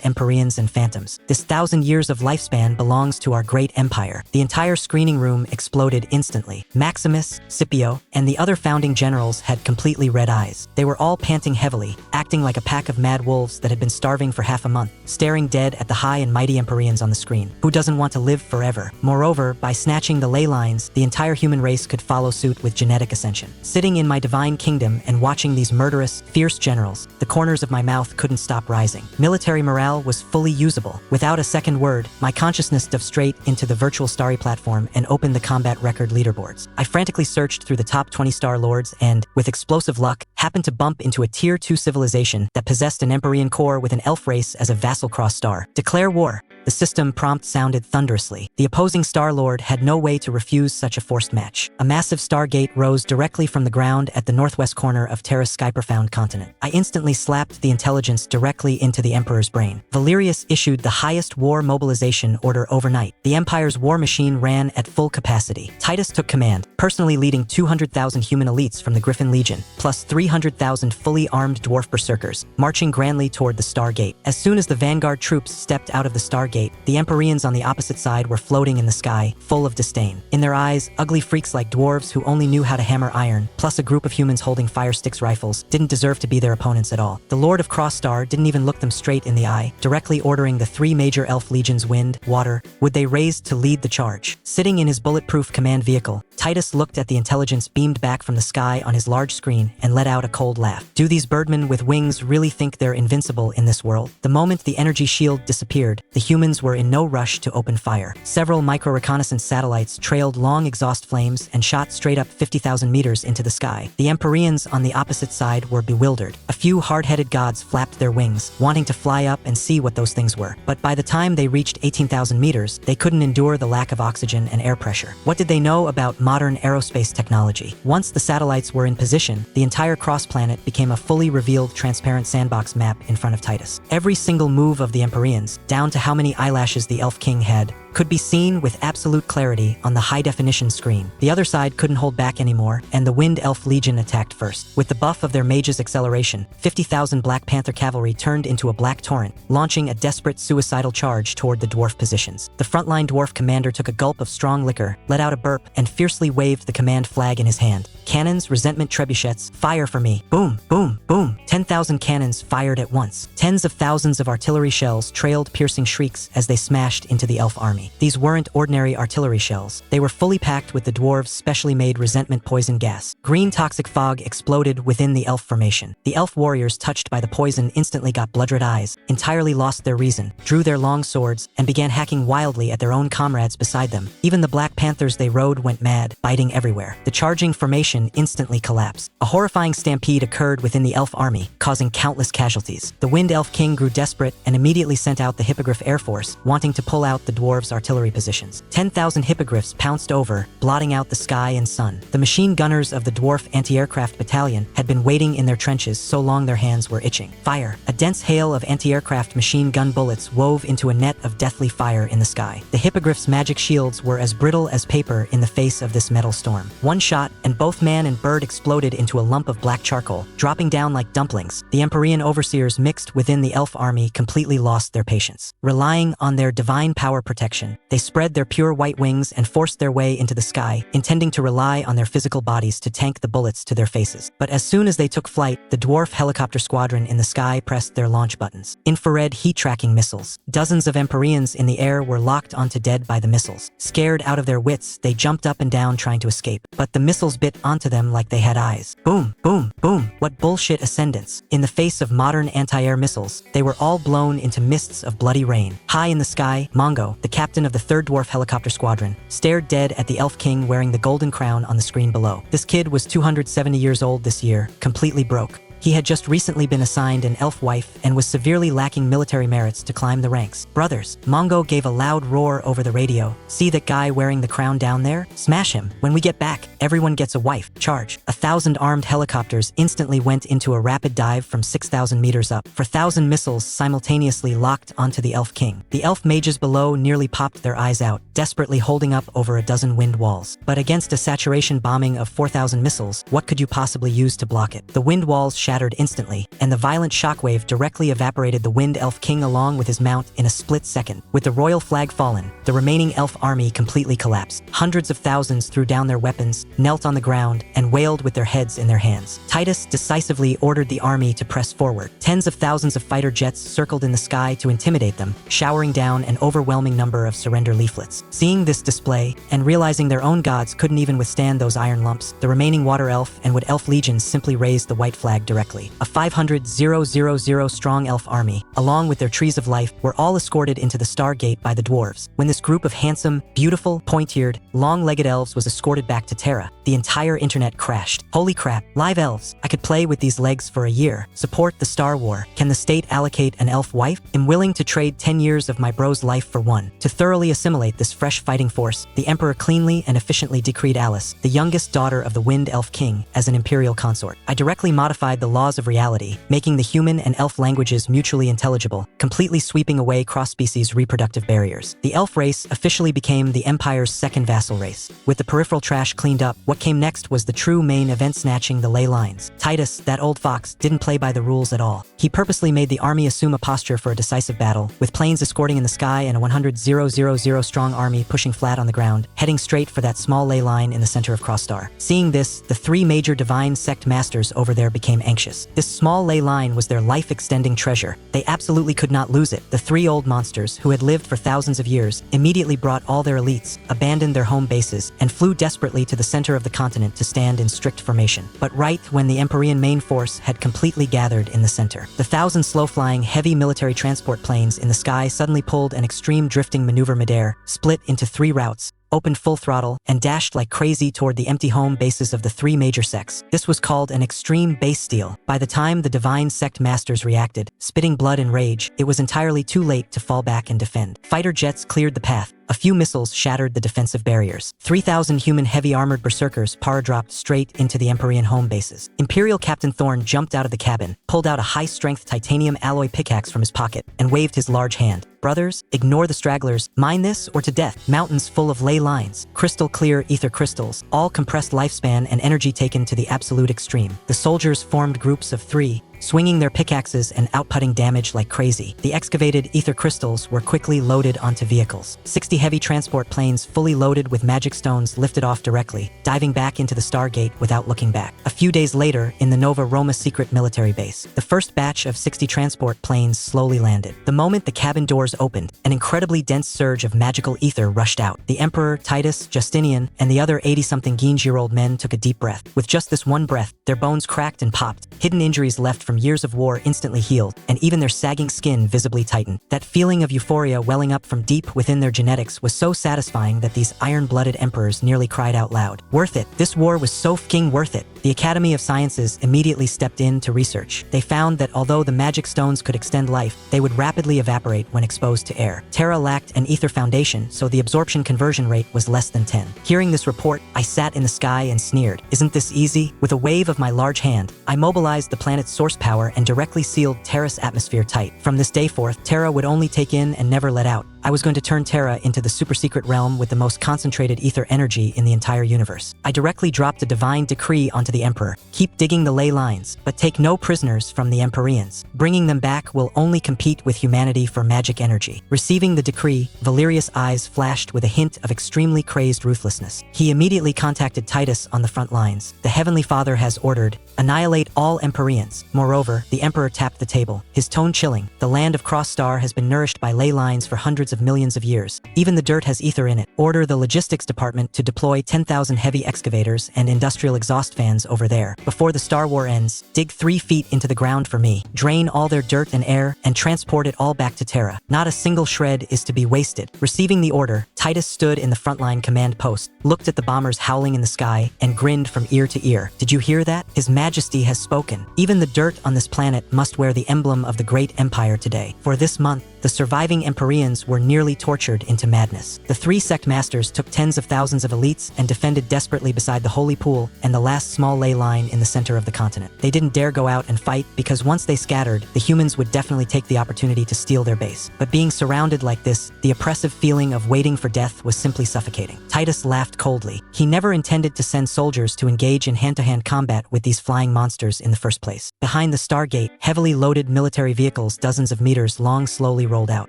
Empyreans and phantoms. This 1,000 years of lifespan belongs to our great empire." The entire screening room exploded instantly. Maximus, Scipio, and the other founding generals had completely red eyes. They were all panting heavily, acting like a pack of mad wolves that had been starving for half a month, staring dead at the high and mighty Empyreans on the screen. Who doesn't want to live forever? Moreover, by snatching the ley lines, the entire human race could follow suit with genetic ascension. Sitting in my divine kingdom and watching these murderous, fierce generals, the corners of my mouth couldn't stop rising. Military morale was fully usable. Without a second word, my consciousness dove straight into the virtual starry platform and opened the combat record leaderboards. I frantically searched through the top 20 star lords and, with explosive luck, happened to bump into a tier 2 civilization that possessed an Empyrean core with an elf race as a vassal cross star. Declare war. The system prompt sounded thunderously. The opposing Star Lord had no way to refuse such a forced match. A massive stargate rose directly from the ground at the northwest corner of Terra's sky-profound continent. I instantly slapped the intelligence directly into the Emperor's brain. Valerius issued the highest war mobilization order overnight. The Empire's war machine ran at full capacity. Titus took command, personally leading 200,000 human elites from the Griffin Legion, plus 300,000 fully armed dwarf berserkers, marching grandly toward the Stargate. As soon as the vanguard troops stepped out of the Stargate, the Empyreans on the opposite side were floating in the sky, full of disdain. In their eyes, ugly freaks like dwarves who only knew how to hammer iron, plus a group of humans holding fire sticks rifles, didn't deserve to be their opponents at all. The Lord of Crossstar didn't even look them straight in the eye, directly ordering the 3 major elf legions Wind, Water, Wood they raised to lead the charge. Sitting in his bulletproof command vehicle, Titus looked at the intelligence beamed back from the sky on his large screen and let out a cold laugh. Do these birdmen with wings really think they're invincible in this world? The moment the energy shield disappeared, the humans were in no rush to open fire. Several micro-reconnaissance satellites trailed long exhaust flames and shot straight up 50,000 meters into the sky. The Empyreans on the opposite side were bewildered. A few hard-headed gods flapped their wings, wanting to fly up and see what those things were. But by the time they reached 18,000 meters, they couldn't endure the lack of oxygen and air pressure. What did they know about modern aerospace technology? Once the satellites were in position, the entire cross-planet became a fully revealed transparent sandbox map in front of Titus. Every single move of the Empyreans, down to how many eyelashes the Elf King had, could be seen with absolute clarity on the high-definition screen. The other side couldn't hold back anymore, and the Wind Elf Legion attacked first. With the buff of their mage's acceleration, 50,000 Black Panther cavalry turned into a black torrent, launching a desperate suicidal charge toward the dwarf positions. The frontline dwarf commander took a gulp of strong liquor, let out a burp, and fiercely waved the command flag in his hand. Cannons, resentment trebuchets, fire for me. Boom, boom, boom. 10,000 cannons fired at once. Tens of thousands of artillery shells trailed piercing shrieks as they smashed into the elf army. These weren't ordinary artillery shells. They were fully packed with the dwarves' specially made resentment poison gas. Green toxic fog exploded within the elf formation. The elf warriors touched by the poison instantly got blood-red eyes, entirely lost their reason, drew their long swords, and began hacking wildly at their own comrades beside them. Even the Black Panthers they rode went mad, biting everywhere. The charging formation instantly collapsed. A horrifying stampede occurred within the elf army, causing countless casualties. The Wind Elf King grew desperate and immediately sent out the Hippogriff Air Force, wanting to pull out the dwarves' Dwarves' artillery positions. 10,000 hippogriffs pounced over, blotting out the sky and sun. The machine gunners of the dwarf anti-aircraft battalion had been waiting in their trenches so long their hands were itching. Fire! A dense hail of anti-aircraft machine gun bullets wove into a net of deathly fire in the sky. The hippogriffs' magic shields were as brittle as paper in the face of this metal storm. One shot, and both man and bird exploded into a lump of black charcoal, dropping down like dumplings. The Empyrean overseers mixed within the elf army completely lost their patience. Relying on their divine power protection, they spread their pure white wings and forced their way into the sky, intending to rely on their physical bodies to tank the bullets to their faces. But as soon as they took flight, the dwarf helicopter squadron in the sky pressed their launch buttons. Infrared heat-tracking missiles. Dozens of Empyreans in the air were locked onto dead by the missiles. Scared out of their wits, they jumped up and down trying to escape, but the missiles bit onto them like they had eyes. Boom, boom, boom. What bullshit ascendance. In the face of modern anti-air missiles, they were all blown into mists of bloody rain. High in the sky, Mongo, the captain of the 3rd Dwarf Helicopter Squadron, stared dead at the Elf King wearing the golden crown on the screen below. This kid was 270 years old this year, completely broke. He had just recently been assigned an elf wife and was severely lacking military merits to climb the ranks. Brothers, Mongo gave a loud roar over the radio. See that guy wearing the crown down there? Smash him. When we get back, everyone gets a wife. Charge. 1,000 armed helicopters instantly went into a rapid dive from 6,000 meters up. 4,000 missiles simultaneously locked onto the Elf King. The elf mages below nearly popped their eyes out, desperately holding up over a dozen wind walls. But against a saturation bombing of 4,000 missiles, what could you possibly use to block it? The wind walls shattered instantly, and the violent shockwave directly evaporated the Wind Elf King along with his mount in a split second. With the royal flag fallen, the remaining elf army completely collapsed. Hundreds of thousands threw down their weapons, knelt on the ground, and wailed with their heads in their hands. Titus decisively ordered the army to press forward. Tens of thousands of fighter jets circled in the sky to intimidate them, showering down an overwhelming number of surrender leaflets. Seeing this display, and realizing their own gods couldn't even withstand those iron lumps, the remaining water elf and wood elf legions simply raised the white flag directly. A 500,000 strong elf army, along with their trees of life, were all escorted into the Stargate by the dwarves. When this group of handsome, beautiful, point-eared, long-legged elves was escorted back to Terra, the entire internet crashed. Holy crap, live elves. I could play with these legs for a year. Support the Star War. Can the state allocate an elf wife? I'm willing to trade 10 years of my bro's life for one. To thoroughly assimilate this fresh fighting force, the Emperor cleanly and efficiently decreed Alice, the youngest daughter of the Wind Elf King, as an imperial consort. I directly modified the laws of reality, making the human and elf languages mutually intelligible, completely sweeping away cross-species reproductive barriers. The elf race officially became the Empire's second vassal race. With the peripheral trash cleaned up, what came next was the true main event, snatching the ley lines. Titus, that old fox, didn't play by the rules at all. He purposely made the army assume a posture for a decisive battle, with planes escorting in the sky and a 100,000 strong army pushing flat on the ground, heading straight for that small ley line in the center of Crossstar. Seeing this, the 3 major divine sect masters over there became anxious. This small ley line was their life-extending treasure. They absolutely could not lose it. The 3 old monsters, who had lived for thousands of years, immediately brought all their elites, abandoned their home bases, and flew desperately to the center of the continent to stand in strict formation. But right when the Empyrean main force had completely gathered in the center, the 1,000 slow-flying, heavy military transport planes in the sky suddenly pulled an extreme drifting maneuver midair, split into 3 routes, opened full throttle, and dashed like crazy toward the empty home bases of the 3 major sects. This was called an extreme base steal. By the time the divine sect masters reacted, spitting blood and rage, it was entirely too late to fall back and defend. Fighter jets cleared the path. A few missiles shattered the defensive barriers. 3,000 human heavy armored berserkers para-dropped straight into the Empyrean home bases. Imperial Captain Thorn jumped out of the cabin, pulled out a high-strength titanium alloy pickaxe from his pocket, and waved his large hand. Brothers, ignore the stragglers. Mine this or to death. Mountains full of ley lines, crystal clear ether crystals, all compressed lifespan and energy taken to the absolute extreme. The soldiers formed groups of 3, swinging their pickaxes and outputting damage like crazy. The excavated ether crystals were quickly loaded onto vehicles. 60 heavy transport planes fully loaded with magic stones lifted off directly, diving back into the Stargate without looking back. A few days later, in the Nova Roma secret military base, the first batch of 60 transport planes slowly landed. The moment the cabin doors opened, an incredibly dense surge of magical ether rushed out. The Emperor, Titus, Justinian, and the other 80-something Ginge-year-old men took a deep breath. With just this one breath, their bones cracked and popped, hidden injuries left from years of war instantly healed, and even their sagging skin visibly tightened. That feeling of euphoria welling up from deep within their genetics was so satisfying that these iron-blooded emperors nearly cried out loud. Worth it. This war was so f***ing worth it. The Academy of Sciences immediately stepped in to research. They found that although the magic stones could extend life, they would rapidly evaporate when exposed to air. Terra lacked an ether foundation, so the absorption conversion rate was less than 10. Hearing this report, I sat in the sky and sneered. Isn't this easy? With a wave of my large hand, I mobilized the planet's source power and directly sealed Terra's atmosphere tight. From this day forth, Terra would only take in and never let out. I was going to turn Terra into the super-secret realm with the most concentrated ether energy in the entire universe. I directly dropped a divine decree onto the Emperor. Keep digging the ley lines, but take no prisoners from the Empyreans. Bringing them back will only compete with humanity for magic energy. Receiving the decree, Valerius' eyes flashed with a hint of extremely crazed ruthlessness. He immediately contacted Titus on the front lines. The Heavenly Father has ordered, annihilate all Empyreans. Moreover, the Emperor tapped the table, his tone chilling. The land of Cross Star has been nourished by ley lines for hundreds of millions of years. Even the dirt has ether in it. Order the logistics department to deploy 10,000 heavy excavators and industrial exhaust fans over there. Before the Star War ends, dig 3 feet into the ground for me. Drain all their dirt and air, and transport it all back to Terra. Not a single shred is to be wasted. Receiving the order, Titus stood in the frontline command post, looked at the bombers howling in the sky, and grinned from ear to ear. Did you hear that? His Majesty has spoken. Even the dirt on this planet must wear the emblem of the great empire today. For this month, the surviving Empyreans were nearly tortured into madness. The 3 sect masters took tens of thousands of elites and defended desperately beside the holy pool and the last small ley line in the center of the continent. They didn't dare go out and fight because once they scattered, the humans would definitely take the opportunity to steal their base. But being surrounded like this, the oppressive feeling of waiting for death was simply suffocating. Titus laughed coldly. He never intended to send soldiers to engage in hand-to-hand combat with these flying monsters in the first place. Behind the Stargate, heavily loaded military vehicles dozens of meters long slowly rolled out.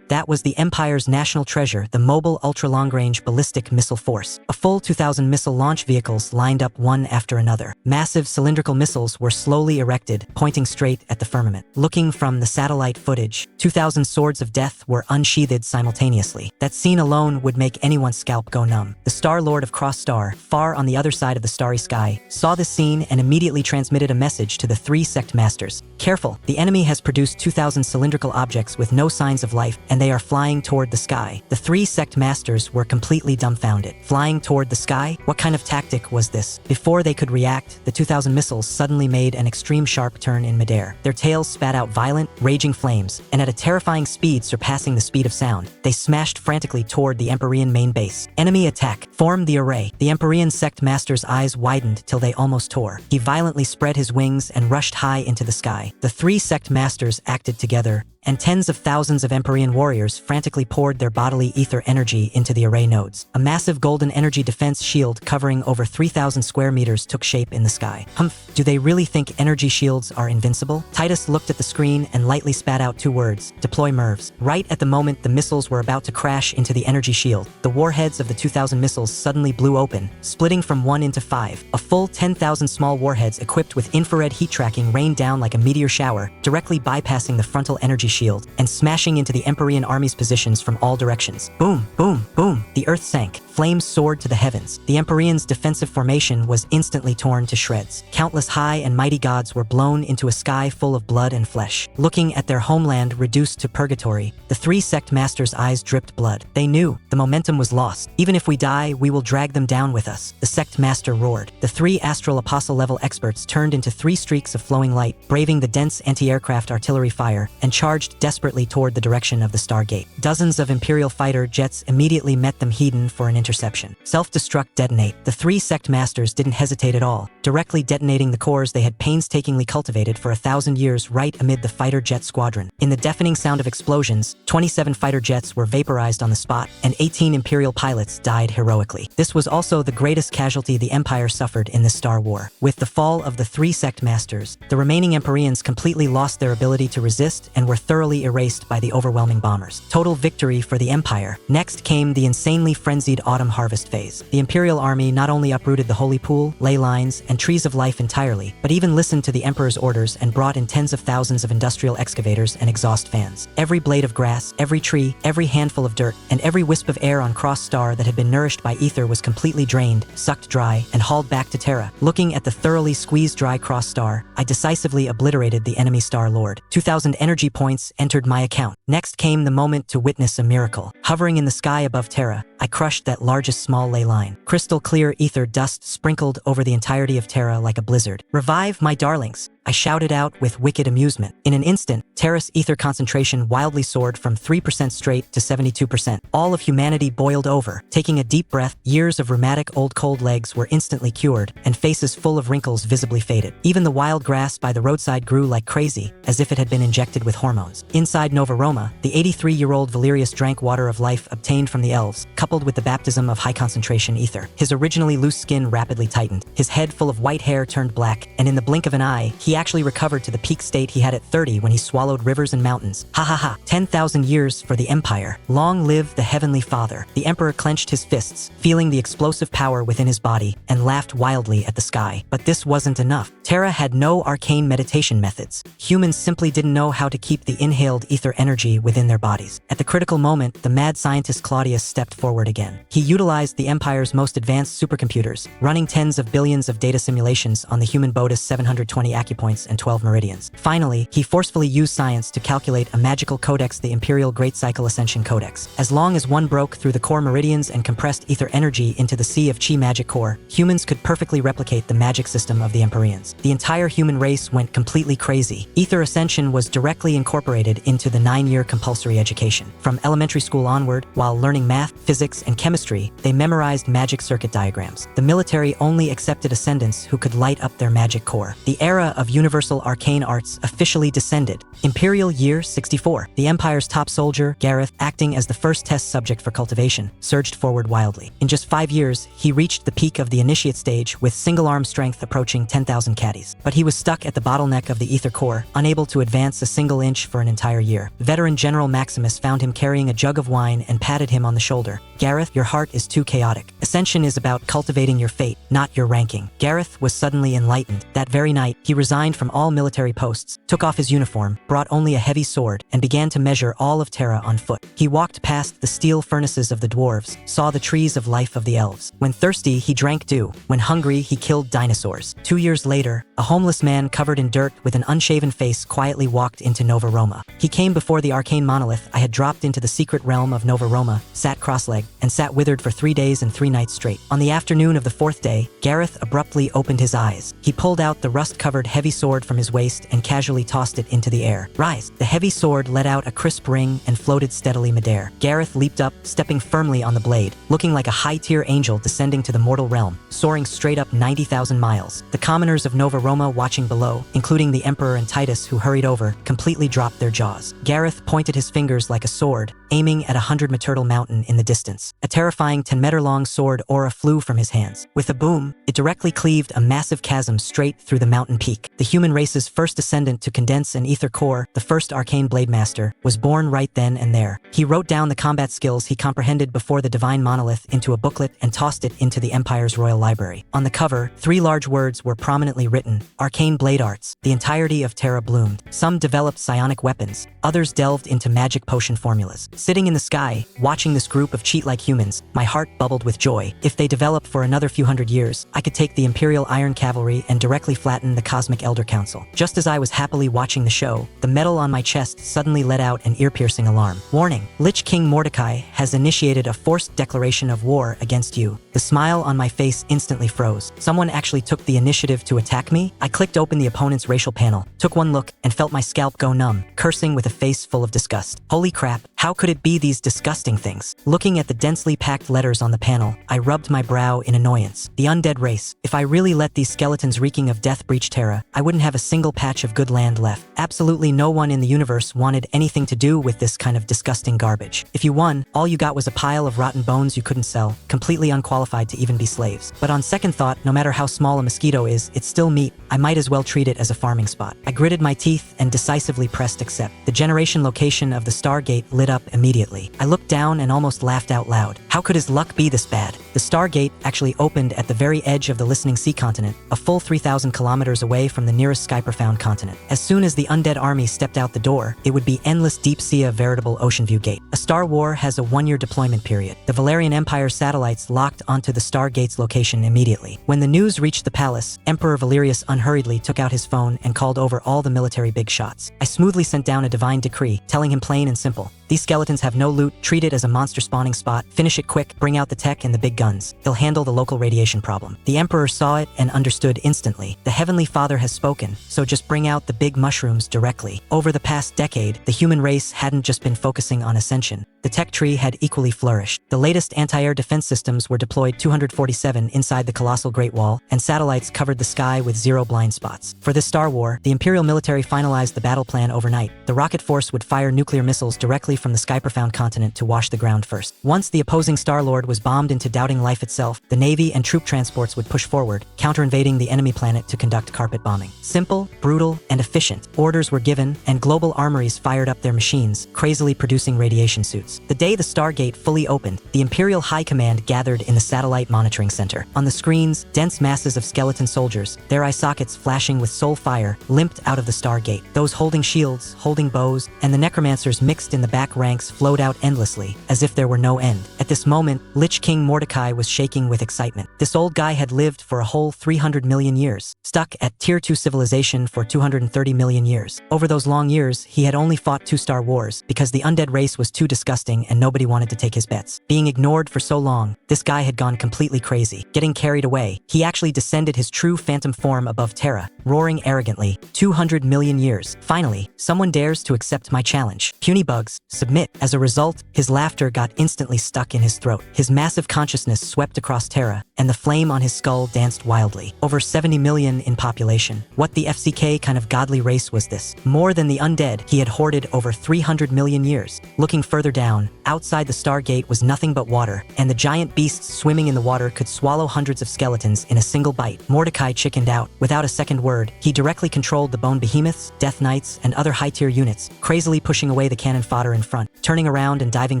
That was the Empire's national treasure, the Mobile Ultra-Long-Range Ballistic Missile Force. A full 2,000 missile launch vehicles lined up one after another. Massive cylindrical missiles were slowly erected, pointing straight at the firmament. Looking from the satellite footage, 2,000 swords of death were unsheathed simultaneously. That scene alone would make anyone's scalp go numb. The Star Lord of Cross Star, far on the other side of the starry sky, saw this scene and immediately transmitted a message to the 3 sect masters. Careful, the enemy has produced 2,000 cylindrical objects with no signs of life, and they are flying toward the sky. The 3 sect masters were completely dumbfounded. Flying toward the sky? What kind of tactic was this? Before they could react, the 2,000 missiles suddenly made an extreme sharp turn in midair. Their tails spat out violent, raging flames, and at a terrifying speed surpassing the speed of sound, they smashed frantically toward the Empyrean main base. Enemy attack. Form the array. The Empyrean sect master's eyes widened till they almost tore. He violently spread his wings and rushed high into the sky. The 3 sect masters acted together, and tens of thousands of Empyrean warriors frantically poured their bodily ether energy into the array nodes. A massive golden energy defense shield covering over 3,000 square meters took shape in the sky. Humph, do they really think energy shields are invincible? Titus looked at the screen and lightly spat out 2 words, deploy MIRVs. Right at the moment the missiles were about to crash into the energy shield, the warheads of the 2,000 missiles suddenly blew open, splitting from 1 into 5. A full 10,000 small warheads equipped with infrared heat tracking rained down like a meteor shower, directly bypassing the frontal energy shield and smashing into the Empyrean army's positions from all directions. Boom, boom, boom. The earth sank. Flames soared to the heavens. The Empyreans' defensive formation was instantly torn to shreds. Countless high and mighty gods were blown into a sky full of blood and flesh. Looking at their homeland reduced to purgatory, the 3 sect masters' eyes dripped blood. They knew the momentum was lost. Even if we die, we will drag them down with us. The sect master roared. The 3 astral apostle level experts turned into 3 streaks of flowing light, braving the dense anti-aircraft artillery fire, and charged desperately toward the direction of the Stargate. Dozens of Imperial fighter jets immediately met them heading for an interception. Self-destruct detonate. The 3 sect masters didn't hesitate at all, directly detonating the cores they had painstakingly cultivated for 1,000 years right amid the fighter jet squadron. In the deafening sound of explosions, 27 fighter jets were vaporized on the spot, and 18 Imperial pilots died heroically. This was also the greatest casualty the Empire suffered in this Star War. With the fall of the 3 sect masters, the remaining Empyreans completely lost their ability to resist and were thoroughly erased by the overwhelming bombers. Total victory for the Empire. Next came the insanely frenzied autumn autumn harvest phase. The Imperial army not only uprooted the holy pool, ley lines, and trees of life entirely, but even listened to the Emperor's orders and brought in tens of thousands of industrial excavators and exhaust fans. Every blade of grass, every tree, every handful of dirt, and every wisp of air on Cross Star that had been nourished by ether was completely drained, sucked dry, and hauled back to Terra. Looking at the thoroughly squeezed dry Cross Star, I decisively obliterated the enemy Star Lord. 2,000 energy points entered my account. Next came the moment to witness a miracle. Hovering in the sky above Terra, I crushed that largest small ley line. Crystal clear ether dust sprinkled over the entirety of Terra like a blizzard. "Revive my darlings!" I shouted out with wicked amusement. In an instant, Terra's ether concentration wildly soared from 3% straight to 72%. All of humanity boiled over. Taking a deep breath, years of rheumatic old cold legs were instantly cured, and faces full of wrinkles visibly faded. Even the wild grass by the roadside grew like crazy, as if it had been injected with hormones. Inside Nova Roma, the 83-year-old Valerius drank water of life obtained from the elves, coupled with the baptism of high-concentration ether. His originally loose skin rapidly tightened. His head full of white hair turned black, and in the blink of an eye, he actually recovered to the peak state he had at 30 when he swallowed rivers and mountains. Ha ha ha. 10,000 years for the Empire. Long live the Heavenly Father. The Emperor clenched his fists, feeling the explosive power within his body, and laughed wildly at the sky. But this wasn't enough. Terra had no arcane meditation methods. Humans simply didn't know how to keep the inhaled ether energy within their bodies. At the critical moment, the mad scientist Claudius stepped forward again. He utilized the Empire's most advanced supercomputers, running tens of billions of data simulations on the human Bodis 720 acupoints and 12 meridians. Finally, he forcefully used science to calculate a magical codex, the Imperial Great Cycle Ascension Codex. As long as one broke through the core meridians and compressed ether energy into the sea of chi magic core, humans could perfectly replicate the magic system of the Empyreans. The entire human race went completely crazy. Ether Ascension was directly incorporated into the 9-year compulsory education. From elementary school onward, while learning math, physics, and chemistry, they memorized magic circuit diagrams. The military only accepted ascendants who could light up their magic core. The era of universal arcane arts officially descended. Imperial Year 64. The Empire's top soldier, Gareth, acting as the first test subject for cultivation, surged forward wildly. In just 5 years, he reached the peak of the initiate stage with single-arm strength approaching 10,000 caddies. But he was stuck at the bottleneck of the ether core, unable to advance a single inch for an entire year. Veteran General Maximus found him carrying a jug of wine and patted him on the shoulder. "Gareth, your heart is too chaotic. Ascension is about cultivating your fate, not your ranking." Gareth was suddenly enlightened. That very night, he resigned from all military posts, took off his uniform, brought only a heavy sword, and began to measure all of Terra on foot. He walked past the steel furnaces of the dwarves, saw the trees of life of the elves. When thirsty, he drank dew. When hungry, he killed dinosaurs. 2 years later, a homeless man covered in dirt with an unshaven face quietly walked into Nova Roma. He came before the arcane monolith I had dropped into the secret realm of Nova Roma, sat cross-legged, and sat withered for 3 days and 3 nights straight. On the afternoon of the 4th day, Gareth abruptly opened his eyes. He pulled out the rust-covered heavy sword from his waist and casually tossed it into the air. "Rise!" The heavy sword let out a crisp ring and floated steadily midair. Gareth leaped up, stepping firmly on the blade, looking like a high-tier angel descending to the mortal realm, soaring straight up 90,000 miles. The commoners of Nova Roma watching below, including the Emperor and Titus who hurried over, completely dropped their jaws. Gareth pointed his fingers like a sword, aiming at a 100-meter mountain in the distance. A terrifying 10-meter-long sword aura flew from his hands. With a boom, it directly cleaved a massive chasm straight through the mountain peak. The human race's first ascendant to condense an ether core, the first arcane blade master, was born right then and there. He wrote down the combat skills he comprehended before the divine monolith into a booklet and tossed it into the Empire's royal library. On the cover, 3 large words were prominently written: Arcane Blade Arts. The entirety of Terra bloomed. Some developed psionic weapons, others delved into magic potion formulas. Sitting in the sky, watching this group of cheat-like humans, my heart bubbled with joy. If they developed for another few hundred years, I could take the Imperial Iron Cavalry and directly flatten the Cosmic Elder Council. Just as I was happily watching the show, the metal on my chest suddenly let out an ear-piercing alarm. Warning: Lich King Mordecai has initiated a forced declaration of war against you. The smile on my face instantly froze. Someone actually took the initiative to attack me? I clicked open the opponent's racial panel, took one look, and felt my scalp go numb, cursing with a face full of disgust. Holy crap, how could it be these disgusting things? Looking at the densely packed letters on the panel, I rubbed my brow in annoyance. The undead race. If I really let these skeletons reeking of death breach Terra, I wouldn't have a single patch of good land left. Absolutely no one in the universe wanted anything to do with this kind of disgusting garbage. If you won, all you got was a pile of rotten bones you couldn't sell, completely unqualified to even be slaves. But on second thought, no matter how small a mosquito is, it's still meat. I might as well treat it as a farming spot. I gritted my teeth and decisively pressed accept. The generation location of the Stargate lit up immediately. I looked down and almost laughed out loud. How How could his luck be this bad? The Stargate actually opened at the very edge of the listening sea continent, a full 3,000 kilometers away from the nearest Skyper-found continent. As soon as the undead army stepped out the door, it would be endless deep sea, a veritable ocean view gate. A Star War has a 1-year deployment period. The Valerian Empire satellites locked onto the Stargate's location immediately. When the news reached the palace, Emperor Valerius unhurriedly took out his phone and called over all the military big shots. I smoothly sent down a divine decree, telling him plain and simple: these skeletons have no loot, treat it as a monster spawning spot, finish it quick, bring out the tech and the big guns. He'll handle the local radiation problem. The Emperor saw it and understood instantly. The Heavenly Father has spoken, so just bring out the big mushrooms directly. Over the past decade, the human race hadn't just been focusing on ascension. The tech tree had equally flourished. The latest anti-air defense systems were deployed 247 inside the colossal Great Wall, and satellites covered the sky with 0 blind spots. For this Star War, the Imperial military finalized the battle plan overnight. The rocket force would fire nuclear missiles directly from the Skyper-found continent to wash the ground first. Once the opposing Star-Lord was bombed into doubting life itself, the Navy and troop transports would push forward, counter-invading the enemy planet to conduct carpet bombing. Simple, brutal, and efficient. Orders were given, and global armories fired up their machines, crazily producing radiation suits. The day the Stargate fully opened, the Imperial High Command gathered in the Satellite Monitoring Center. On the screens, dense masses of skeleton soldiers, their eye sockets flashing with soul fire, limped out of the Stargate. Those holding shields, holding bows, and the necromancers mixed in the back ranks flowed out endlessly, as if there were no end. At this moment, Lich King Mordecai was shaking with excitement. This old guy had lived for a whole 300 million years, stuck at Tier 2 civilization for 230 million years. Over those long years, he had only fought 2 Star Wars, because the undead race was too disgusting and nobody wanted to take his bets. Being ignored for so long, this guy had gone completely crazy. Getting carried away, he actually descended his true phantom form above Terra, roaring arrogantly, 200 million years. Finally, someone dares to accept my challenge. Puny bugs, submit. As a result, his laughter got instantly stuck in his throat. His massive consciousness swept across Terra, and the flame on his skull danced wildly. Over 70 million in population. What the FCK kind of godly race was this? More than the undead, he had hoarded over 300 million years. Looking further down, outside the Stargate was nothing but water, and the giant beasts swimming in the water could swallow hundreds of skeletons in a single bite. Mordecai chickened out. Without a second word, he directly controlled the bone behemoths, death knights, and other high-tier units, crazily pushing away the cannon fodder in front, turning around and diving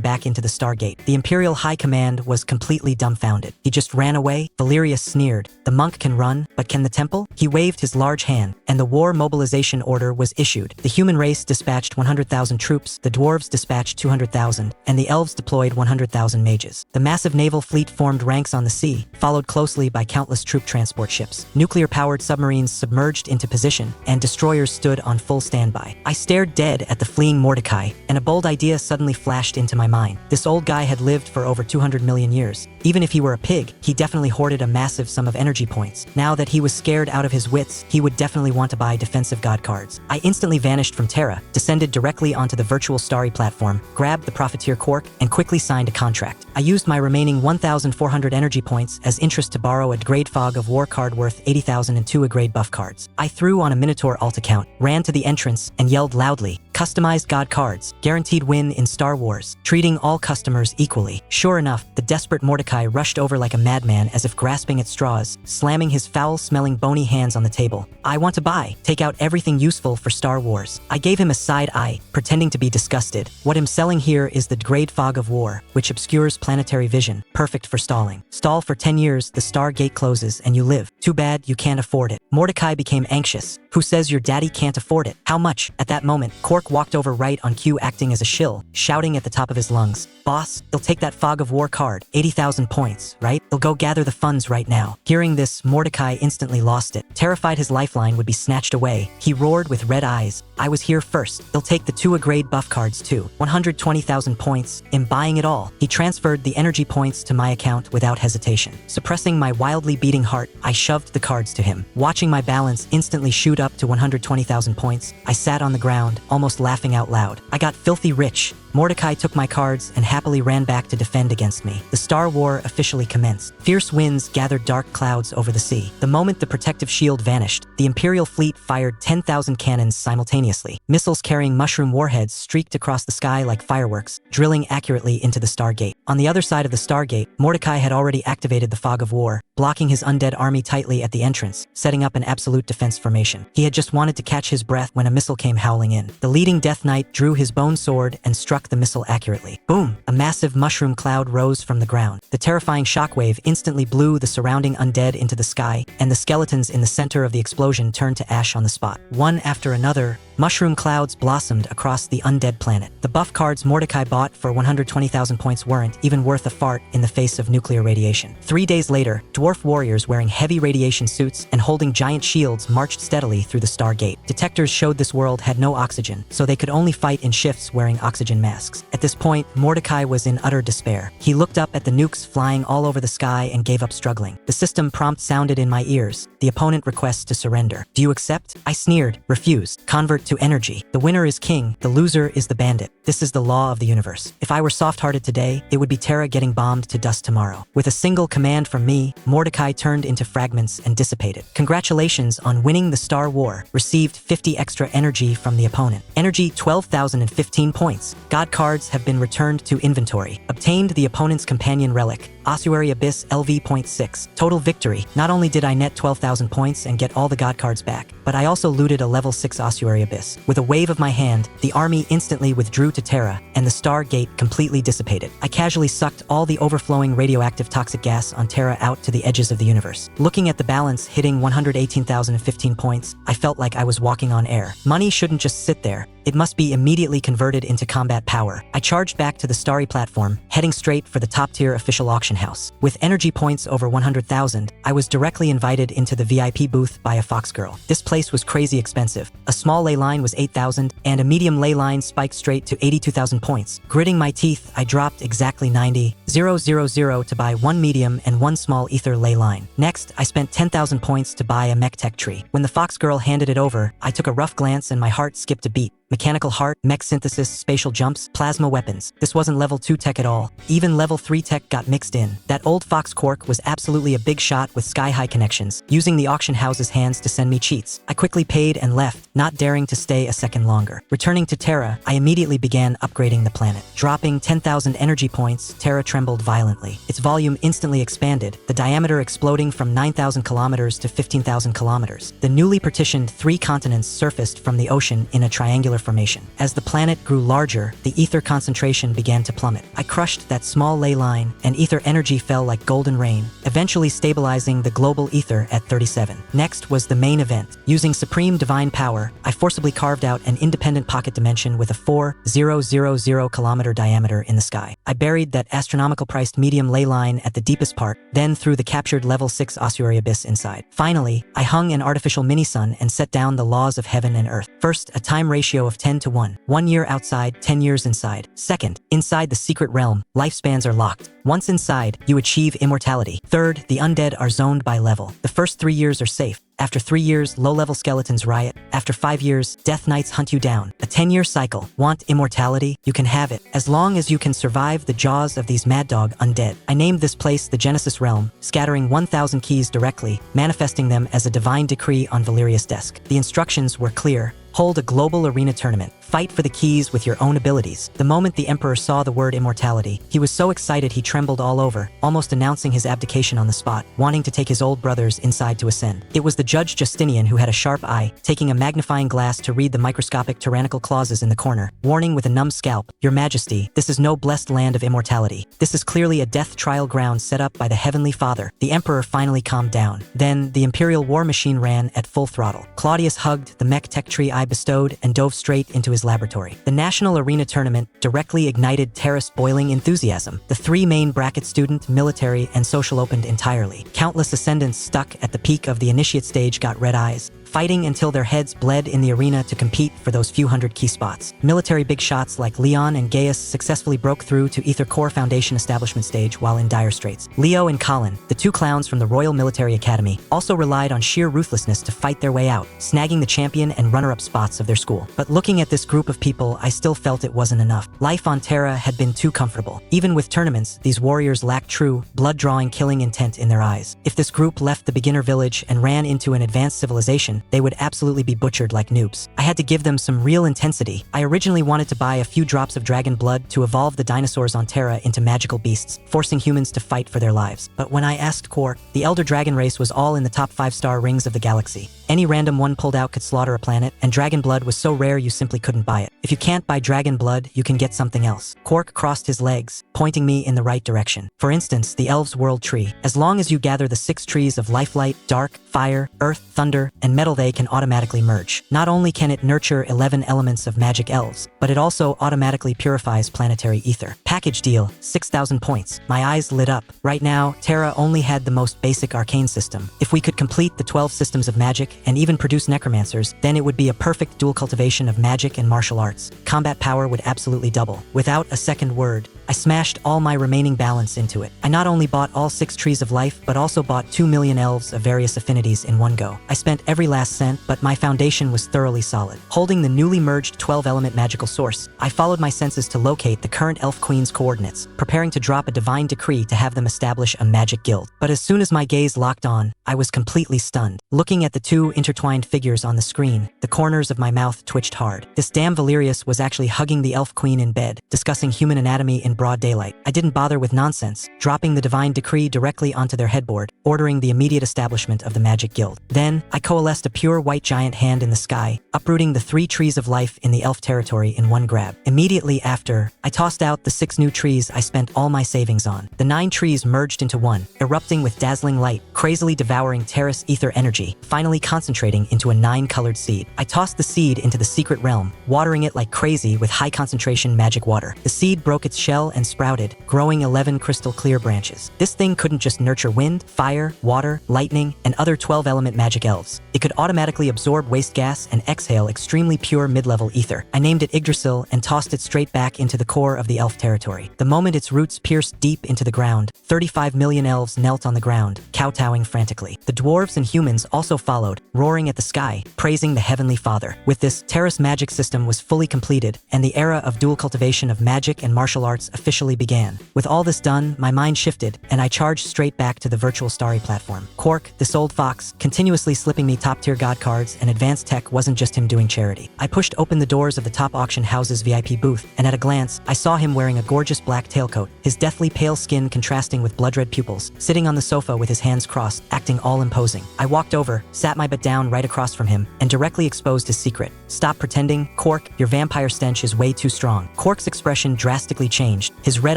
back into the Stargate. The Imperial High Command was completely dumbfounded. He just ran away? Valerius sneered. The monk can run, but can the temple? He waved his large hand, and the war mobilization order was issued. The human race dispatched 100,000 troops, the dwarves dispatched 200,000, and the elves deployed 100,000 mages. The massive naval fleet formed ranks on the sea, followed closely by countless troop transport ships. Nuclear-powered submarines submerged into position, and destroyers stood on full standby. I stared dead at the fleeing Mordecai, and a bold idea suddenly flashed into my mind. This old guy had lived for over 200 million years. Even if he were a pig, he definitely hoarded a massive sum of energy points. Now that he was scared out of his wits, he would definitely want to buy defensive god cards. I instantly vanished from Terra, descended directly onto the virtual starry platform, grabbed the profiteer cork, and quickly signed a contract. I used my remaining 1,400 energy points as interest to borrow a grade fog of war card worth 80,000 and 2 grade buff cards. I threw on a Minotaur alt account, ran to the entrance, and yelled loudly, "Customized god cards, guaranteed win in Star Wars, treating all customers equally." Sure enough, the desperate Mordecai rushed over like a madman as if grasping at straws, slamming his foul-smelling bony hands on the table. "I want to buy. Take out everything useful for Star Wars." I gave him a side eye, pretending to be disgusted. What I'm selling here is the grade fog of war, which obscures planetary vision, perfect for stalling. Stall for 10 years, the Stargate closes, and you live. Too bad you can't afford it. Mordecai became anxious. Who says your daddy can't afford it? How much? At that moment, Cork walked over right on cue, acting as a shill, shouting at the top of his lungs, "Boss, he'll take that fog of war card, 80,000 points, right? He'll go gather the funds right now." Hearing this, Mordecai instantly lost it. Terrified his lifeline would be snatched away, he roared with red eyes, "I was here first. He'll take the 2 grade buff cards too. 120,000 points. I'm buying it all." He transferred the energy points to my account without hesitation. Suppressing my wildly beating heart, I shoved the cards to him. Watching my balance instantly shoot up to 120,000 points, I sat on the ground, almost laughing out loud. I got filthy rich. Mordecai took my cards and happily ran back to defend against me. The Star War officially commenced. Fierce winds gathered dark clouds over the sea. The moment the protective shield vanished, the Imperial fleet fired 10,000 cannons simultaneously. Missiles carrying mushroom warheads streaked across the sky like fireworks, drilling accurately into the Stargate. On the other side of the Stargate, Mordecai had already activated the fog of war, blocking his undead army tightly at the entrance, setting up an absolute defense formation. He had just wanted to catch his breath when a missile came howling in. The leading Death Knight drew his bone sword and struck the missile accurately. Boom! A massive mushroom cloud rose from the ground. The terrifying shockwave instantly blew the surrounding undead into the sky, and the skeletons in the center of the explosion turned to ash on the spot. One after another, mushroom clouds blossomed across the undead planet. The buff cards Mordecai bought for 120,000 points weren't even worth a fart in the face of nuclear radiation. 3 days later, dwarf warriors wearing heavy radiation suits and holding giant shields marched steadily through the Star Gate. Detectors showed this world had no oxygen, so they could only fight in shifts wearing oxygen masks. At this point, Mordecai was in utter despair. He looked up at the nukes flying all over the sky and gave up struggling. The system prompt sounded in my ears. The opponent requests to surrender. Do you accept? I sneered. Refused. Convert to energy. The winner is king, the loser is the bandit. This is the law of the universe. If I were soft-hearted today, it would be Terra getting bombed to dust tomorrow. With a single command from me, Mordecai turned into fragments and dissipated. Congratulations on winning the Star War. Received 50 extra energy from the opponent. Energy 12,015 points. God cards have been returned to inventory. Obtained the opponent's companion relic. Ossuary Abyss LV.6. Total victory. Not only did I net 12,000 points and get all the god cards back, but I also looted a level 6 Ossuary Abyss. With a wave of my hand, the army instantly withdrew to Terra, and the Star Gate completely dissipated. I casually sucked all the overflowing radioactive toxic gas on Terra out to the edges of the universe. Looking at the balance hitting 118,015 points, I felt like I was walking on air. Money shouldn't just sit there. It must be immediately converted into combat power. I charged back to the Starry platform, heading straight for the top-tier official auction house. With energy points over 100,000, I was directly invited into the VIP booth by a fox girl. This place was crazy expensive. A small ley line was 8,000, and a medium ley line spiked straight to 82,000 points. Gritting my teeth, I dropped exactly 90,000 to buy one medium and one small ether ley line. Next, I spent 10,000 points to buy a mech tech tree. When the fox girl handed it over, I took a rough glance and my heart skipped a beat. Mechanical heart, mech synthesis, spatial jumps, plasma weapons. This wasn't level 2 tech at all. Even level 3 tech got mixed in. That old fox Quark was absolutely a big shot with sky-high connections, using the auction house's hands to send me cheats. I quickly paid and left, not daring to stay a second longer. Returning to Terra, I immediately began upgrading the planet. Dropping 10,000 energy points, Terra trembled violently. Its volume instantly expanded, the diameter exploding from 9,000 kilometers to 15,000 kilometers. The newly partitioned 3 continents surfaced from the ocean in a triangular formation. As the planet grew larger, the ether concentration began to plummet. I crushed that small ley line, and ether energy fell like golden rain, eventually stabilizing the global ether at 37. Next was the main event. Using supreme divine power, I forcibly carved out an independent pocket dimension with a 4,000 kilometer diameter in the sky. I buried that astronomical priced medium ley line at the deepest part, then threw the captured level 6 ossuary abyss inside. Finally, I hung an artificial mini-sun and set down the laws of heaven and earth. First, a time ratio of 10 to 1. 1 year outside, 10 years inside. Second, inside the secret realm, lifespans are locked. Once inside, you achieve immortality. Third, the undead are zoned by level. The first 3 years are safe. After 3 years, low-level skeletons riot. After 5 years, death knights hunt you down. A 10-year cycle. Want immortality? You can have it, as long as you can survive the jaws of these mad dog undead. I named this place the Genesis Realm, scattering 1,000 keys directly, manifesting them as a divine decree on Valeria's desk. The instructions were clear. Hold a global arena tournament. Fight for the keys with your own abilities. The moment the Emperor saw the word immortality, he was so excited he trembled all over, almost announcing his abdication on the spot, wanting to take his old brothers inside to ascend. It was the Judge Justinian who had a sharp eye, taking a magnifying glass to read the microscopic tyrannical clauses in the corner, warning with a numb scalp, "Your Majesty, this is no blessed land of immortality. This is clearly a death trial ground set up by the Heavenly Father." The Emperor finally calmed down. Then, the Imperial war machine ran at full throttle. Claudius hugged the mech tech tree I bestowed and dove straight into his laboratory. The National Arena Tournament directly ignited Terra's boiling enthusiasm. The 3 main bracket student, military, and social opened entirely. Countless ascendants stuck at the peak of the initiate stage got red eyes, fighting until their heads bled in the arena to compete for those few hundred key spots. Military big shots like Leon and Gaius successfully broke through to Ether Core Foundation establishment stage while in dire straits. Leo and Colin, the 2 clowns from the Royal Military Academy, also relied on sheer ruthlessness to fight their way out, snagging the champion and runner-up spots of their school. But looking at this group of people, I still felt it wasn't enough. Life on Terra had been too comfortable. Even with tournaments, these warriors lacked true, blood-drawing killing intent in their eyes. If this group left the beginner village and ran into an advanced civilization, civilization, they would absolutely be butchered like noobs. I had to give them some real intensity. I originally wanted to buy a few drops of dragon blood to evolve the dinosaurs on Terra into magical beasts, forcing humans to fight for their lives. But when I asked Quark, the Elder Dragon race was all in the top 5-star rings of the galaxy. Any random one pulled out could slaughter a planet, and dragon blood was so rare you simply couldn't buy it. If you can't buy dragon blood, you can get something else. Quark crossed his legs, pointing me in the right direction. For instance, the Elves' World Tree. As long as you gather the 6 trees of Lifelight, Dark, Fire, Earth, Thunder, and Metal, they can automatically merge. Not only can it nurture 11 elements of magic elves, but it also automatically purifies planetary ether. Package deal, 6,000 points. My eyes lit up. Right now, Terra only had the most basic arcane system. If we could complete the 12 systems of magic and even produce necromancers, then it would be a perfect dual cultivation of magic and martial arts. Combat power would absolutely double. Without a second word, I smashed all my remaining balance into it. I not only bought all 6 trees of life, but also bought 2 million elves of various affinities in one go. I spent every last cent, but my foundation was thoroughly solid. Holding the newly merged 12-element magical source, I followed my senses to locate the current Elf Queen's coordinates, preparing to drop a divine decree to have them establish a magic guild. But as soon as my gaze locked on, I was completely stunned. Looking at the 2 intertwined figures on the screen, the corners of my mouth twitched hard. This damn Valerius was actually hugging the Elf Queen in bed, discussing human anatomy in broad daylight. I didn't bother with nonsense, dropping the divine decree directly onto their headboard, ordering the immediate establishment of the magic guild. Then, I coalesced a pure white giant hand in the sky, uprooting the 3 trees of life in the elf territory in one grab. Immediately after, I tossed out the 6 new trees I spent all my savings on. The 9 trees merged into one, erupting with dazzling light, crazily devouring Terra's ether energy, finally concentrating into a 9-colored seed. I tossed the seed into the secret realm, watering it like crazy with high-concentration magic water. The seed broke its shell and sprouted, growing 11 crystal-clear branches. This thing couldn't just nurture wind, fire, water, lightning, and other 12-element magic elves. It could automatically absorb waste gas and exhale extremely pure mid-level ether. I named it Yggdrasil and tossed it straight back into the core of the elf territory. The moment its roots pierced deep into the ground, 35 million elves knelt on the ground, kowtowing frantically. The dwarves and humans also followed, roaring at the sky, praising the Heavenly Father. With this, Terra's magic system was fully completed, and the era of dual cultivation of magic and martial arts officially began. With all this done, my mind shifted, and I charged straight back to the virtual starry platform. Quark, this old fox, continuously slipping me top-tier god cards and advanced tech, wasn't just him doing charity. I pushed open the doors of the top auction house's VIP booth, and at a glance, I saw him wearing a gorgeous black tailcoat, his deathly pale skin contrasting with blood-red pupils, sitting on the sofa with his hands crossed, acting all imposing. I walked over, sat my butt down right across from him, and directly exposed his secret. "Stop pretending, Quark, your vampire stench is way too strong." Quark's expression drastically changed, his red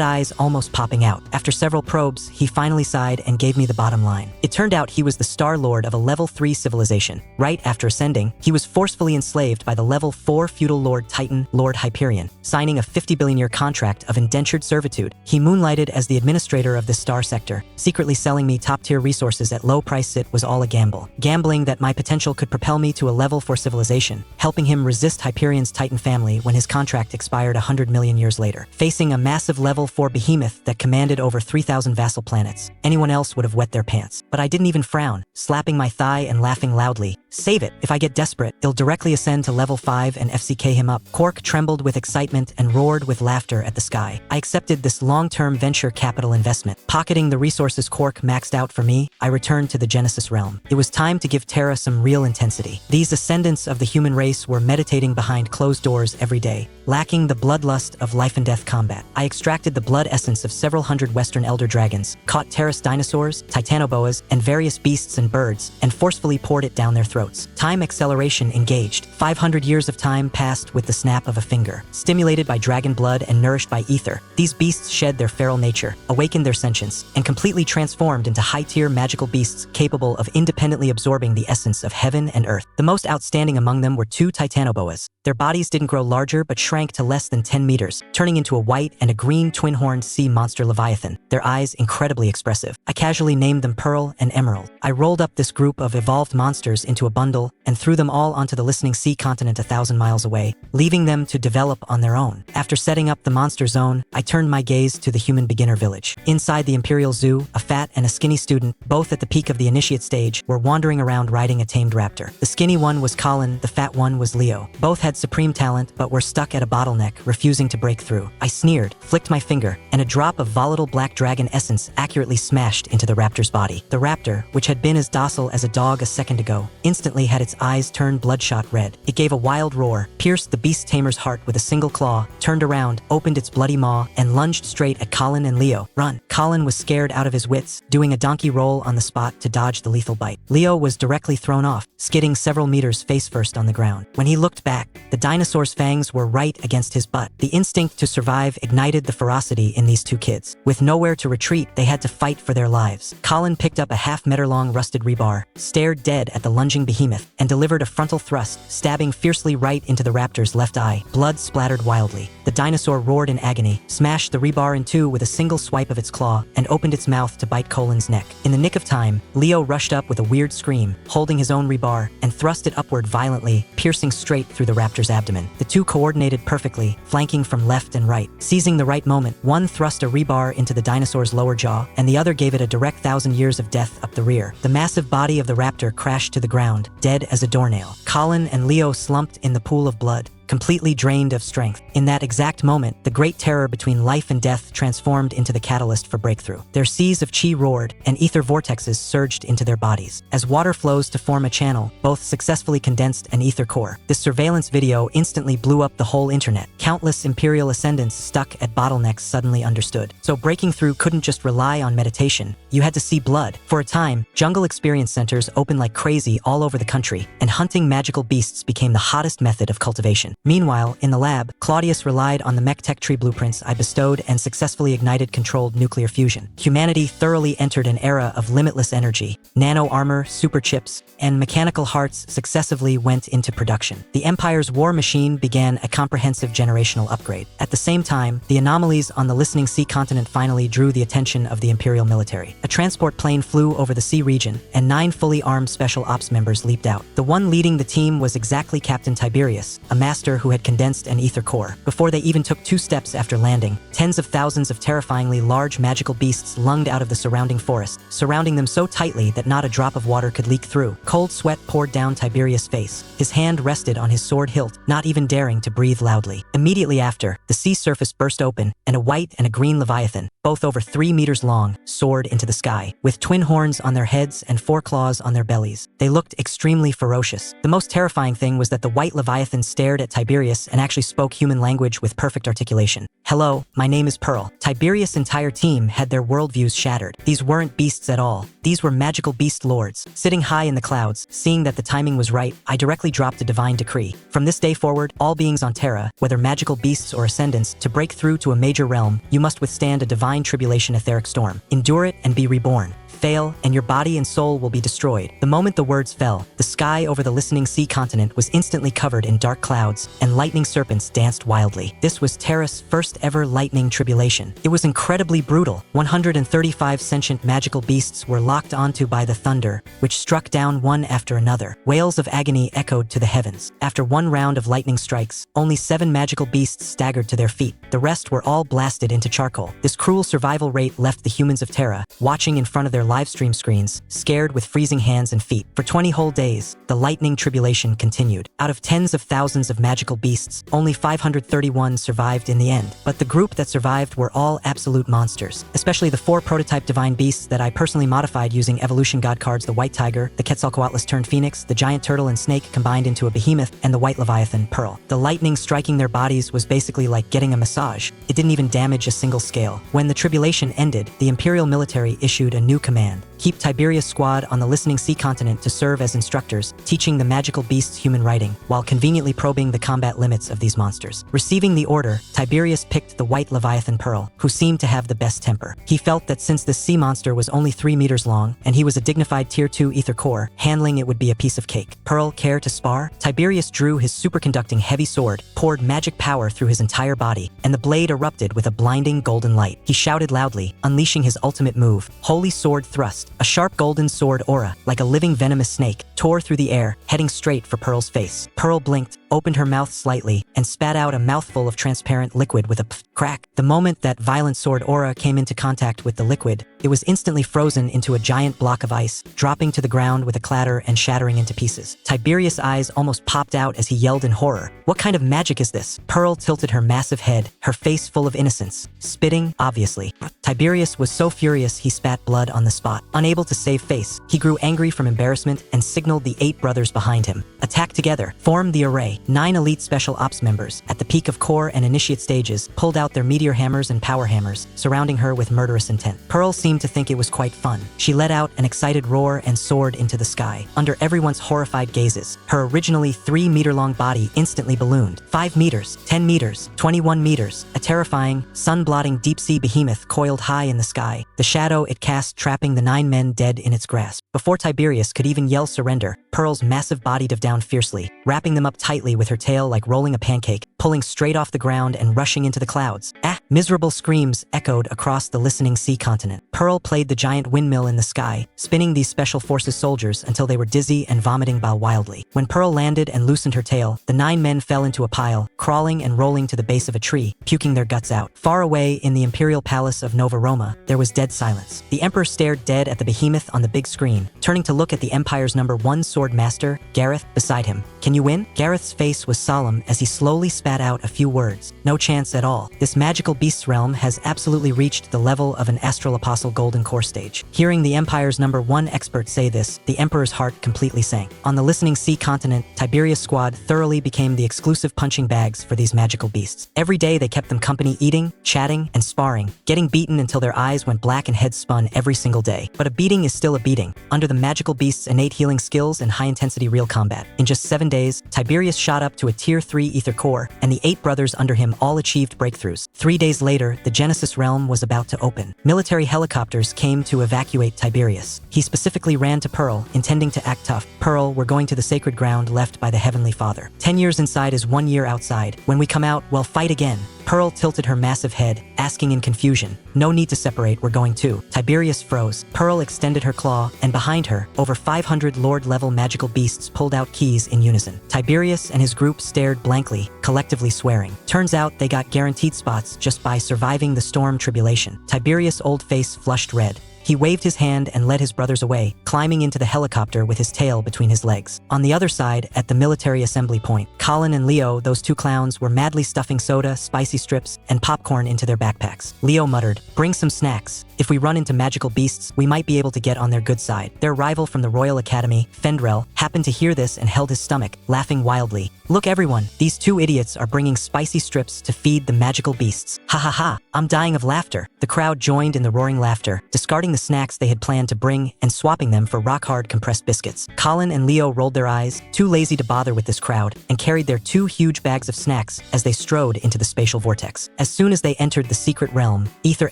eyes almost popping out. After several probes, he finally sighed and gave me the bottom line. It turned out he was the Star Lord of a level 3 civilization. Right after ascending, he was forcefully enslaved by the level 4 feudal lord Titan, Lord Hyperion, signing a 50 billion-year contract of indentured servitude. He moonlighted as the administrator of this star sector, secretly selling me top-tier resources at low price. It was all a gamble. Gambling that my potential could propel me to a level 4 civilization, helping him resist Hyperion's Titan family when his contract expired 100 million years later. Facing a massive level 4 behemoth that commanded over 3,000 vassal planets, anyone else would have wet their pants. But I didn't even frown, slapping my thigh and laughing loudly. "Save it. If I get desperate, it'll directly ascend to level 5 and FCK him up." Quark trembled with excitement and roared with laughter at the sky. I accepted this long-term venture capital investment. Pocketing the resources Quark maxed out for me, I returned to the Genesis realm. It was time to give Terra some real intensity. These ascendants of the human race were meditating behind closed doors every day, lacking the bloodlust of life and death combat. I extracted the blood essence of several hundred Western elder dragons, caught Terrace dinosaurs, titanoboas, and various beasts and birds, and forcefully poured it down their throats. Time acceleration engaged. 500 years of time passed with the snap of a finger. Stimulated by dragon blood and nourished by ether, these beasts shed their feral nature, awakened their sentience, and completely transformed into high-tier magical beasts capable of independently absorbing the essence of heaven and earth. The most outstanding among them were 2 titanoboas. Their bodies didn't grow larger but shrank to less than 10 meters, turning into a white and a green twin-horned sea monster leviathan, their eyes incredibly expressive. I casually named them Pearl and Emerald. I rolled up this group of evolved monsters into a bundle and threw them all onto the listening sea continent 1,000 miles away, leaving them to develop on their own. After setting up the monster zone, I turned my gaze to the human beginner village. Inside the Imperial Zoo, a fat and a skinny student, both at the peak of the initiate stage, were wandering around riding a tamed raptor. The skinny one was Colin, the fat one was Leo. Both had supreme talent but were stuck at a bottleneck, refusing to break through. I sneered, flicked my finger, and a drop of volatile black dragon essence accurately smashed into the raptor's body. The raptor, which had been as docile as a dog a second ago, instantly instantly had its eyes turn bloodshot red. It gave a wild roar, pierced the beast tamer's heart with a single claw, turned around, opened its bloody maw, and lunged straight at Colin and Leo. Run! Colin was scared out of his wits, doing a donkey roll on the spot to dodge the lethal bite. Leo was directly thrown off, skidding several meters face first on the ground. When he looked back, the dinosaur's fangs were right against his butt. The instinct to survive ignited the ferocity in these two kids. With nowhere to retreat, they had to fight for their lives. Colin picked up a half-meter-long rusted rebar, stared dead at the lunging behemoth, and delivered a frontal thrust, stabbing fiercely right into the raptor's left eye. Blood splattered wildly. The dinosaur roared in agony, smashed the rebar in two with a single swipe of its claw, and opened its mouth to bite Colin's neck. In the nick of time, Leo rushed up with a weird scream, holding his own rebar, and thrust it upward violently, piercing straight through the raptor's abdomen. The two coordinated perfectly, flanking from left and right. Seizing the right moment, one thrust a rebar into the dinosaur's lower jaw, and the other gave it a direct 1,000 years of death up the rear. The massive body of the raptor crashed to the ground, dead as a doornail. Colin and Leo slumped in the pool of blood, completely drained of strength. In that exact moment, the great terror between life and death transformed into the catalyst for breakthrough. Their seas of chi roared, and ether vortexes surged into their bodies. As water flows to form a channel, both successfully condensed an ether core. This surveillance video instantly blew up the whole internet. Countless Imperial ascendants stuck at bottlenecks suddenly understood. So breaking through couldn't just rely on meditation. You had to see blood. For a time, jungle experience centers opened like crazy all over the country, and hunting magical beasts became the hottest method of cultivation. Meanwhile, in the lab, Claudius relied on the mech tech tree blueprints I bestowed and successfully ignited controlled nuclear fusion. Humanity thoroughly entered an era of limitless energy. Nano armor, super chips, and mechanical hearts successively went into production. The Empire's war machine began a comprehensive generational upgrade. At the same time, the anomalies on the listening sea continent finally drew the attention of the Imperial military. A transport plane flew over the sea region, and 9 fully armed special ops members leaped out. The one leading the team was exactly Captain Tiberius, a master who had condensed an ether core. Before they even took 2 steps after landing, tens of thousands of terrifyingly large magical beasts lunged out of the surrounding forest, surrounding them so tightly that not a drop of water could leak through. Cold sweat poured down Tiberius' face. His hand rested on his sword hilt, not even daring to breathe loudly. Immediately after, the sea surface burst open, and a white and a green leviathan, both over 3 meters long, soared into the sky. With twin horns on their heads and 4 claws on their bellies, they looked extremely ferocious. The most terrifying thing was that the white leviathan stared at Tiberius and actually spoke human language with perfect articulation. "Hello, my name is Pearl." Tiberius' entire team had their worldviews shattered. These weren't beasts at all. These were magical beast lords. Sitting high in the clouds, seeing that the timing was right, I directly dropped a divine decree. From this day forward, all beings on Terra, whether magical beasts or ascendants, to break through to a major realm, you must withstand a divine tribulation etheric storm. Endure it and be reborn. Fail, and your body and soul will be destroyed. The moment the words fell, the sky over the listening sea continent was instantly covered in dark clouds, and lightning serpents danced wildly. This was Terra's first ever lightning tribulation. It was incredibly brutal. 135 sentient magical beasts were locked onto by the thunder, which struck down one after another. Wails of agony echoed to the heavens. After one round of lightning strikes, only 7 magical beasts staggered to their feet. The rest were all blasted into charcoal. This cruel survival rate left the humans of Terra, watching in front of their livestream screens, scared with freezing hands and feet. For 20 whole days, the lightning tribulation continued. Out of tens of thousands of magical beasts, only 531 survived in the end. But the group that survived were all absolute monsters, especially the 4 prototype divine beasts that I personally modified using evolution god cards: the white tiger, the Quetzalcoatlus turned phoenix, the giant turtle and snake combined into a behemoth, and the white leviathan, Pearl. The lightning striking their bodies was basically like getting a massage. It didn't even damage a single scale. When the tribulation ended, the Imperial military issued a new command: keep Tiberius' squad on the listening sea continent to serve as instructors, teaching the magical beasts human writing, while conveniently probing the combat limits of these monsters. Receiving the order, Tiberius picked the white leviathan Pearl, who seemed to have the best temper. He felt that since this sea monster was only 3 meters long, and he was a dignified tier 2 ether core, handling it would be a piece of cake. Pearl, care to spar? Tiberius drew his superconducting heavy sword, poured magic power through his entire body, and the blade erupted with a blinding golden light. He shouted loudly, unleashing his ultimate move, Holy Sword Thrust. A sharp golden sword aura, like a living venomous snake, tore through the air, heading straight for Pearl's face. Pearl blinked, opened her mouth slightly, and spat out a mouthful of transparent liquid with a crack. The moment that violent sword aura came into contact with the liquid, it was instantly frozen into a giant block of ice, dropping to the ground with a clatter and shattering into pieces. Tiberius' eyes almost popped out as he yelled in horror. What kind of magic is this? Pearl tilted her massive head, her face full of innocence. Spitting, obviously. Tiberius was so furious he spat blood on the spot. Unable to save face, he grew angry from embarrassment and signaled the 8 brothers behind him. Attack together. Form the array. 9 elite special ops members, at the peak of core and initiate stages, pulled out their meteor hammers and power hammers, surrounding her with murderous intent. Pearl seemed to think it was quite fun. She let out an excited roar and soared into the sky. Under everyone's horrified gazes, her originally 3-meter-long body instantly ballooned. 5 meters, 10 meters, 21 meters. A terrifying, sun-blotting deep-sea behemoth coiled high in the sky, the shadow it cast trapping the 9 men dead in its grasp. Before Tiberius could even yell surrender, Pearl's massive body dove down fiercely, wrapping them up tightly with her tail like rolling a pancake, pulling straight off the ground and rushing into the clouds. Ah! Miserable screams echoed across the listening sea continent. Pearl played the giant windmill in the sky, spinning these special forces soldiers until they were dizzy and vomiting bile wildly. When Pearl landed and loosened her tail, the 9 men fell into a pile, crawling and rolling to the base of a tree, puking their guts out. Far away in the imperial palace of Nova Roma, there was dead silence. The emperor stared dead at the behemoth on the big screen, turning to look at the empire's #1 sword master, Gareth, beside him. Can you win? Gareth's face was solemn as he slowly spat out a few words. No chance at all. This magical beast's realm has absolutely reached the level of an astral apostle golden core stage. Hearing the empire's #1 expert say this, the emperor's heart completely sank. On the listening sea continent, Tiberius' squad thoroughly became the exclusive punching bags for these magical beasts. Every day they kept them company eating, chatting, and sparring, getting beaten until their eyes went black and heads spun every single day. But a beating is still a beating, under the magical beast's innate healing skills and high-intensity real combat. In just 7 days, Tiberius shot up to a Tier 3 ether core, and the 8 brothers under him all achieved breakthroughs. 3 days later, the Genesis realm was about to open. Military helicopters came to evacuate Tiberius. He specifically ran to Pearl, intending to act tough. Pearl, we're going to the sacred ground left by the Heavenly Father. 10 years inside is 1 year outside. When we come out, we'll fight again. Pearl tilted her massive head, asking in confusion. No need to separate, we're going to. Tiberius froze. Pearl extended her claw, and behind her, over 500 Lord-level magical beasts pulled out keys in unison. Tiberius and his group stared blankly, collectively swearing. Turns out they got guaranteed spots just by surviving the storm tribulation. Tiberius' old face flushed red. He waved his hand and led his brothers away, climbing into the helicopter with his tail between his legs. On the other side, at the military assembly point, Colin and Leo, those 2 clowns, were madly stuffing soda, spicy strips, and popcorn into their backpacks. Leo muttered, "Bring some snacks. If we run into magical beasts, we might be able to get on their good side." Their rival from the Royal Academy, Fendrel, happened to hear this and held his stomach, laughing wildly. "Look everyone, these 2 idiots are bringing spicy strips to feed the magical beasts. Ha ha ha, I'm dying of laughter." The crowd joined in the roaring laughter, discarding the snacks they had planned to bring and swapping them for rock-hard compressed biscuits. Colin and Leo rolled their eyes, too lazy to bother with this crowd, and carried their 2 huge bags of snacks as they strode into the spatial vortex. As soon as they entered the secret realm, ether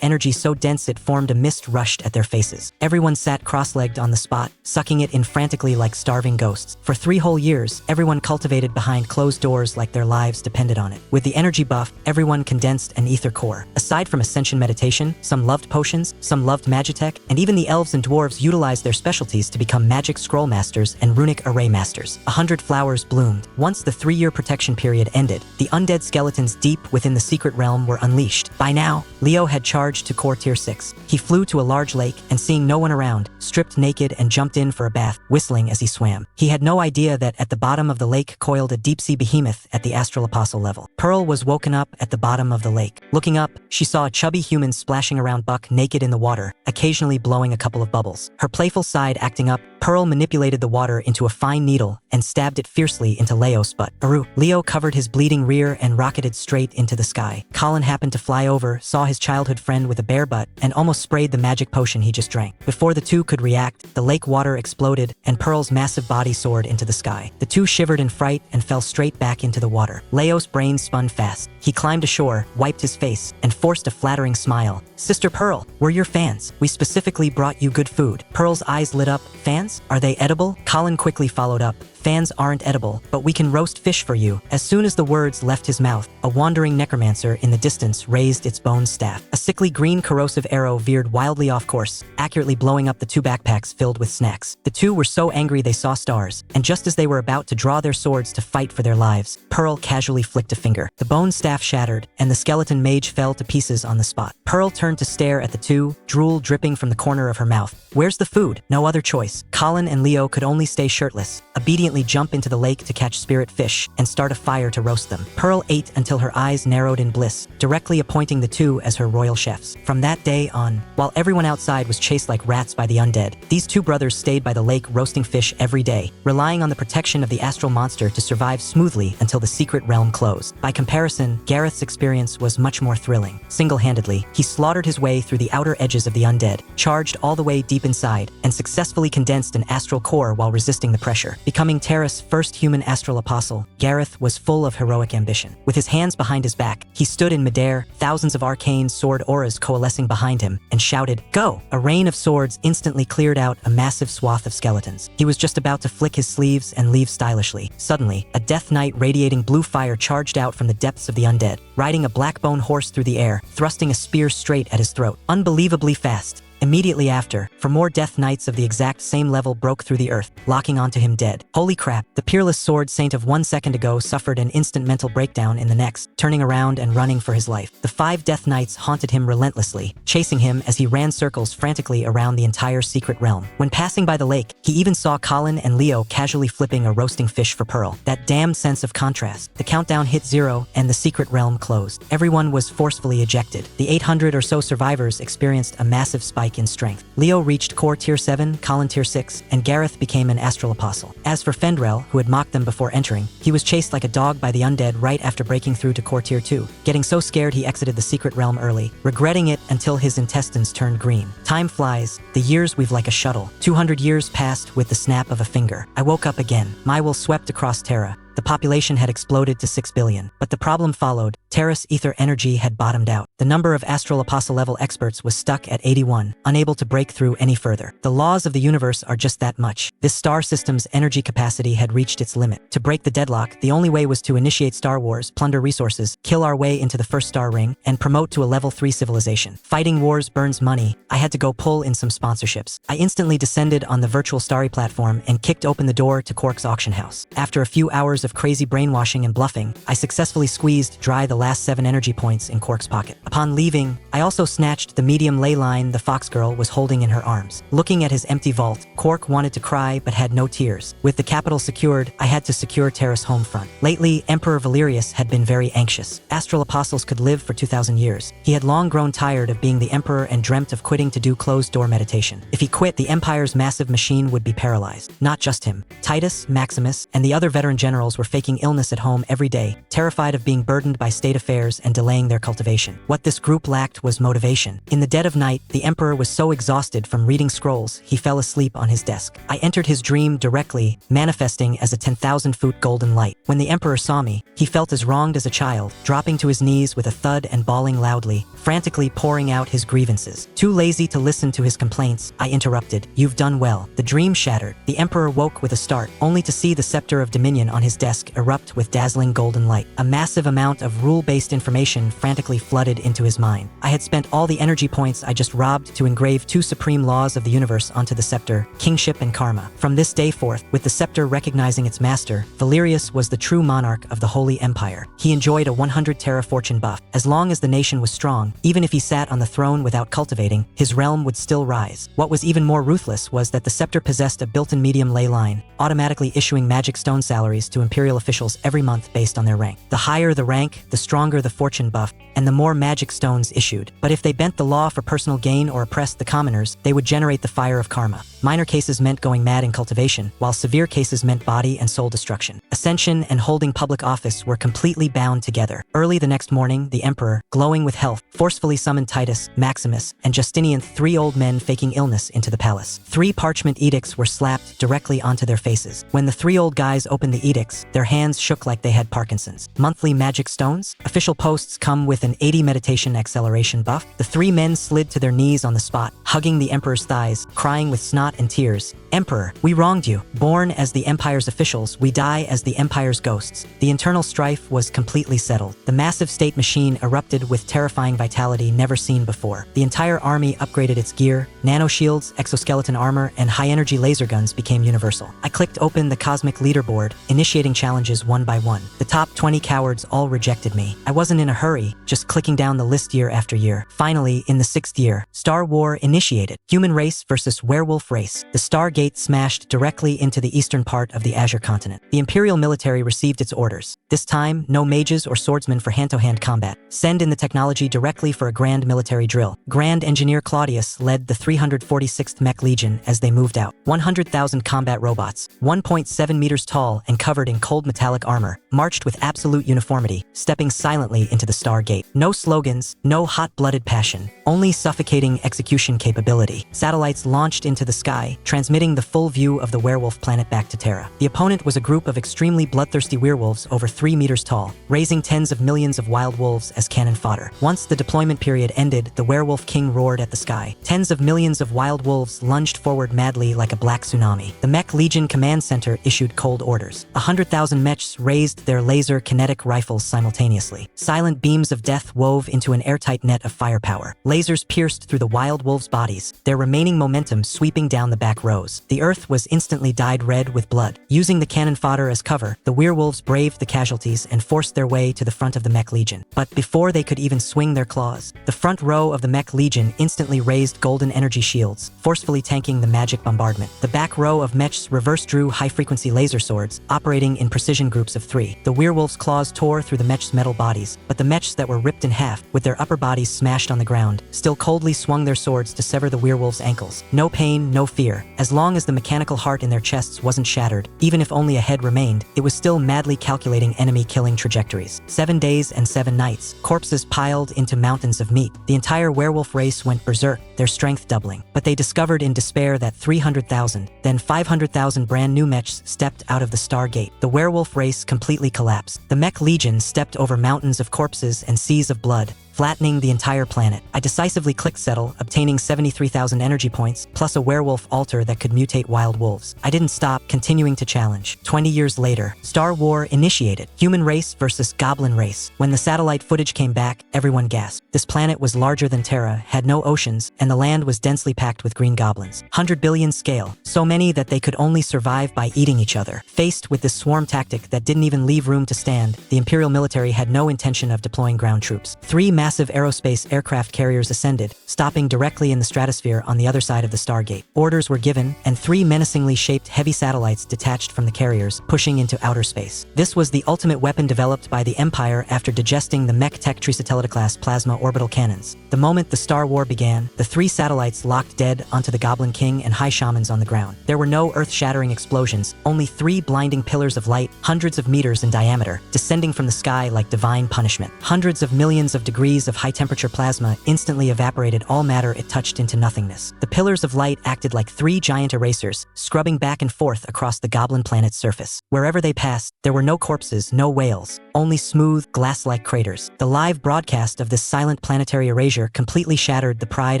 energy so dense it formed a mist rushed at their faces. Everyone sat cross-legged on the spot, sucking it in frantically like starving ghosts. For 3 whole years, everyone cultivated behind closed doors like their lives depended on it. With the energy buff, everyone condensed an ether core. Aside from ascension meditation, some loved potions, some loved magitech, and even the elves and dwarves utilized their specialties to become magic scroll masters and runic array masters. 100 flowers bloomed. Once the 3-year protection period ended, the undead skeletons deep within the secret realm were unleashed. By now, Leo had charged to core tier 6. He flew to a large lake and, seeing no one around, stripped naked and jumped in for a bath, whistling as he swam. He had no idea that at the bottom of the lake coiled a deep-sea behemoth at the astral apostle level. Pearl was woken up at the bottom of the lake. Looking up, she saw a chubby human splashing around buck naked in the water, occasionally blowing a couple of bubbles. Her playful side acting up, Pearl manipulated the water into a fine needle and stabbed it fiercely into Leo's butt. Aru. Leo covered his bleeding rear and rocketed straight into the sky. Colin happened to fly over, saw his childhood friend with a bare butt, and almost sprayed the magic potion he just drank. Before the 2 could react, the lake water exploded and Pearl's massive body soared into the sky. The 2 shivered in fright and fell straight back into the water. Leo's brain spun fast. He climbed ashore, wiped his face, and forced a flattering smile. "Sister Pearl, we're your fans. We specifically brought you good food." Pearl's eyes lit up. "Fans? fans? Are they edible? Colin quickly followed up. Fans aren't edible, but we can roast fish for you. As soon as the words left his mouth, a wandering necromancer in the distance raised its bone staff. A sickly green corrosive arrow veered wildly off course, accurately blowing up the 2 backpacks filled with snacks. The 2 were so angry they saw stars, and just as they were about to draw their swords to fight for their lives, Pearl casually flicked a finger. The bone staff shattered, and the skeleton mage fell to pieces on the spot. Pearl turned to stare at the 2, drool dripping from the corner of her mouth. Where's the food? No other choice. Colin and Leo could only stay shirtless, obediently jump into the lake to catch spirit fish and start a fire to roast them. Pearl ate until her eyes narrowed in bliss, directly appointing the 2 as her royal chefs. From that day on, while everyone outside was chased like rats by the undead, these 2 brothers stayed by the lake roasting fish every day, relying on the protection of the astral monster to survive smoothly until the secret realm closed. By comparison, Gareth's experience was much more thrilling. Single-handedly, he slaughtered his way through the outer edges of the undead, charged all the way deep inside, and successfully condensed an astral core while resisting the pressure. Becoming Terra's first human astral apostle, Gareth was full of heroic ambition. With his hands behind his back, he stood in midair, thousands of arcane sword auras coalescing behind him, and shouted, "Go!" A rain of swords instantly cleared out a massive swath of skeletons. He was just about to flick his sleeves and leave stylishly. Suddenly, a death knight radiating blue fire charged out from the depths of the undead, riding a black-bone horse through the air, thrusting a spear straight at his throat. Unbelievably fast. Immediately after, for more death knights of the exact same level broke through the earth, locking onto him dead. Holy crap, the peerless sword saint of 1 second ago suffered an instant mental breakdown in the next, turning around and running for his life. The 5 death knights haunted him relentlessly, chasing him as he ran circles frantically around the entire secret realm. When passing by the lake, he even saw Colin and Leo casually flipping a roasting fish for Pearl. That damn sense of contrast. The countdown hit 0 and the secret realm closed. Everyone was forcefully ejected. The 800 or so survivors experienced a massive spike in strength. Leo reached core tier 7, Colin tier 6, and Gareth became an astral apostle. As for Fendrel, who had mocked them before entering, he was chased like a dog by the undead right after breaking through to core tier 2. Getting so scared he exited the secret realm early, regretting it until his intestines turned green. Time flies, the years weave like a shuttle. 200 years passed with the snap of a finger. I woke up again. My will swept across Terra. The population had exploded to 6 billion. But the problem followed. Terra's ether energy had bottomed out. The number of astral apostle level experts was stuck at 81, unable to break through any further. The laws of the universe are just that much. This star system's energy capacity had reached its limit. To break the deadlock, the only way was to initiate Star Wars, plunder resources, kill our way into the first star ring, and promote to a level 3 civilization. Fighting wars burns money. I had to go pull in some sponsorships. I instantly descended on the virtual starry platform and kicked open the door to Quark's auction house. After a few hours of crazy brainwashing and bluffing, I successfully squeezed dry the last 7 energy points in Quark's pocket. Upon leaving, I also snatched the medium ley line the fox girl was holding in her arms. Looking at his empty vault, Quark wanted to cry but had no tears. With the capital secured, I had to secure Terra's home front. Lately, Emperor Valerius had been very anxious. Astral apostles could live for 2,000 years. He had long grown tired of being the emperor and dreamt of quitting to do closed-door meditation. If he quit, the empire's massive machine would be paralyzed. Not just him. Titus, Maximus, and the other veteran generals were faking illness at home every day, terrified of being burdened by state affairs and delaying their cultivation. What this group lacked was motivation. In the dead of night, the emperor was so exhausted from reading scrolls, he fell asleep on his desk. I entered his dream directly, manifesting as a 10,000-foot golden light. When the emperor saw me, he felt as wronged as a child, dropping to his knees with a thud and bawling loudly, frantically pouring out his grievances. Too lazy to listen to his complaints, I interrupted. "You've done well." The dream shattered. The emperor woke with a start, only to see the scepter of dominion on his desk erupt with dazzling golden light. A massive amount of rule-based information frantically flooded into his mind. I had spent all the energy points I just robbed to engrave 2 supreme laws of the universe onto the scepter, kingship and karma. From this day forth, with the scepter recognizing its master, Valerius was the true monarch of the Holy Empire. He enjoyed a 100 Terra fortune buff. As long as the nation was strong, even if he sat on the throne without cultivating, his realm would still rise. What was even more ruthless was that the scepter possessed a built-in medium ley line, automatically issuing magic stone salaries to imperial officials every month based on their rank. The higher the rank, the stronger the fortune buff, and the more magic stones issued. But if they bent the law for personal gain or oppressed the commoners, they would generate the fire of karma. Minor cases meant going mad in cultivation, while severe cases meant body and soul destruction. Ascension and holding public office were completely bound together. Early the next morning, the emperor, glowing with health, forcefully summoned Titus, Maximus, and Justinian, 3 old men faking illness, into the palace. 3 parchment edicts were slapped directly onto their faces. When the 3 old guys opened the edicts, focus. Their hands shook like they had Parkinson's. Monthly magic stones? Official posts come with an 80 meditation acceleration buff. The three men slid to their knees on the spot, hugging the Emperor's thighs, crying with snot and tears. Emperor, we wronged you. Born as the Empire's officials, we die as the Empire's ghosts. The internal strife was completely settled. The massive state machine erupted with terrifying vitality never seen before. The entire army upgraded its gear, nanoshields, exoskeleton armor, and high-energy laser guns became universal. I clicked open the cosmic leaderboard, initiating challenges one by one. The top 20 cowards all rejected me. I wasn't in a hurry, just clicking down the list year after year. Finally, in the 6th year, Star War initiated. Human race versus werewolf race. The Stargate smashed directly into the eastern part of the Azure continent. The Imperial military received its orders. This time, no mages or swordsmen for hand-to-hand combat. Send in the technology directly for a grand military drill. Grand Engineer Claudius led the 346th Mech Legion as they moved out. 100,000 combat robots, 1.7 meters tall and covered in cold metallic armor, marched with absolute uniformity, stepping silently into the Stargate. No slogans, no hot-blooded passion, only suffocating execution capability. Satellites launched into the sky, transmitting the full view of the werewolf planet back to Terra. The opponent was a group of extremely bloodthirsty werewolves over 3 meters tall, raising tens of millions of wild wolves as cannon fodder. Once the deployment period ended, the werewolf king roared at the sky. Tens of millions of wild wolves lunged forward madly like a black tsunami. The Mech Legion Command Center issued cold orders. 100,000 mechs raised their laser kinetic rifles simultaneously. Silent beams of death wove into an airtight net of firepower. Lasers pierced through the wild wolves' bodies, their remaining momentum sweeping down the back rows. The earth was instantly dyed red with blood. Using the cannon fodder as cover, the werewolves braved the casualties and forced their way to the front of the Mech Legion. But before they could even swing their claws, the front row of the Mech Legion instantly raised golden energy shields, forcefully tanking the magic bombardment. The back row of mechs reverse-drew high-frequency laser swords, operating in precision groups of 3. The werewolves' claws tore through the mechs' metal bodies, but the mechs that were ripped in half, with their upper bodies smashed on the ground, still coldly swung their swords to sever the werewolves' ankles. No pain, no fear. As long as the mechanical heart in their chests wasn't shattered, even if only a head remained, it was still madly calculating enemy-killing trajectories. 7 days and 7 nights, corpses piled into mountains of meat. The entire werewolf race went berserk, their strength doubling. But they discovered in despair that 300,000, then 500,000 brand new mechs stepped out of the Stargate. The werewolf race completely collapsed. The Mech Legion stepped over mountains of corpses and seas of blood, flattening the entire planet. I decisively clicked settle, obtaining 73,000 energy points, plus a werewolf altar that could mutate wild wolves. I didn't stop, continuing to challenge. 20 years later, Star War initiated. Human race versus goblin race. When the satellite footage came back, everyone gasped. This planet was larger than Terra, had no oceans, and the land was densely packed with green goblins. 100 billion scale, so many that they could only survive by eating each other. Faced with this swarm tactic that didn't even leave room to stand, the Imperial military had no intention of deploying ground troops. 3 massive aerospace aircraft carriers ascended, stopping directly in the stratosphere on the other side of the Stargate. Orders were given, and 3 menacingly shaped heavy satellites detached from the carriers, pushing into outer space. This was the ultimate weapon developed by the Empire after digesting the Mech Tech Trisatellite-class plasma orbital cannons. The moment the Star War began, the 3 satellites locked dead onto the Goblin King and High Shamans on the ground. There were no earth-shattering explosions, only 3 blinding pillars of light, hundreds of meters in diameter, descending from the sky like divine punishment. Hundreds of millions of degrees of high-temperature plasma instantly evaporated all matter it touched into nothingness. The pillars of light acted like 3 giant erasers, scrubbing back and forth across the Goblin planet's surface. Wherever they passed, there were no corpses, no whales, only smooth, glass-like craters. The live broadcast of this silent planetary erasure completely shattered the pride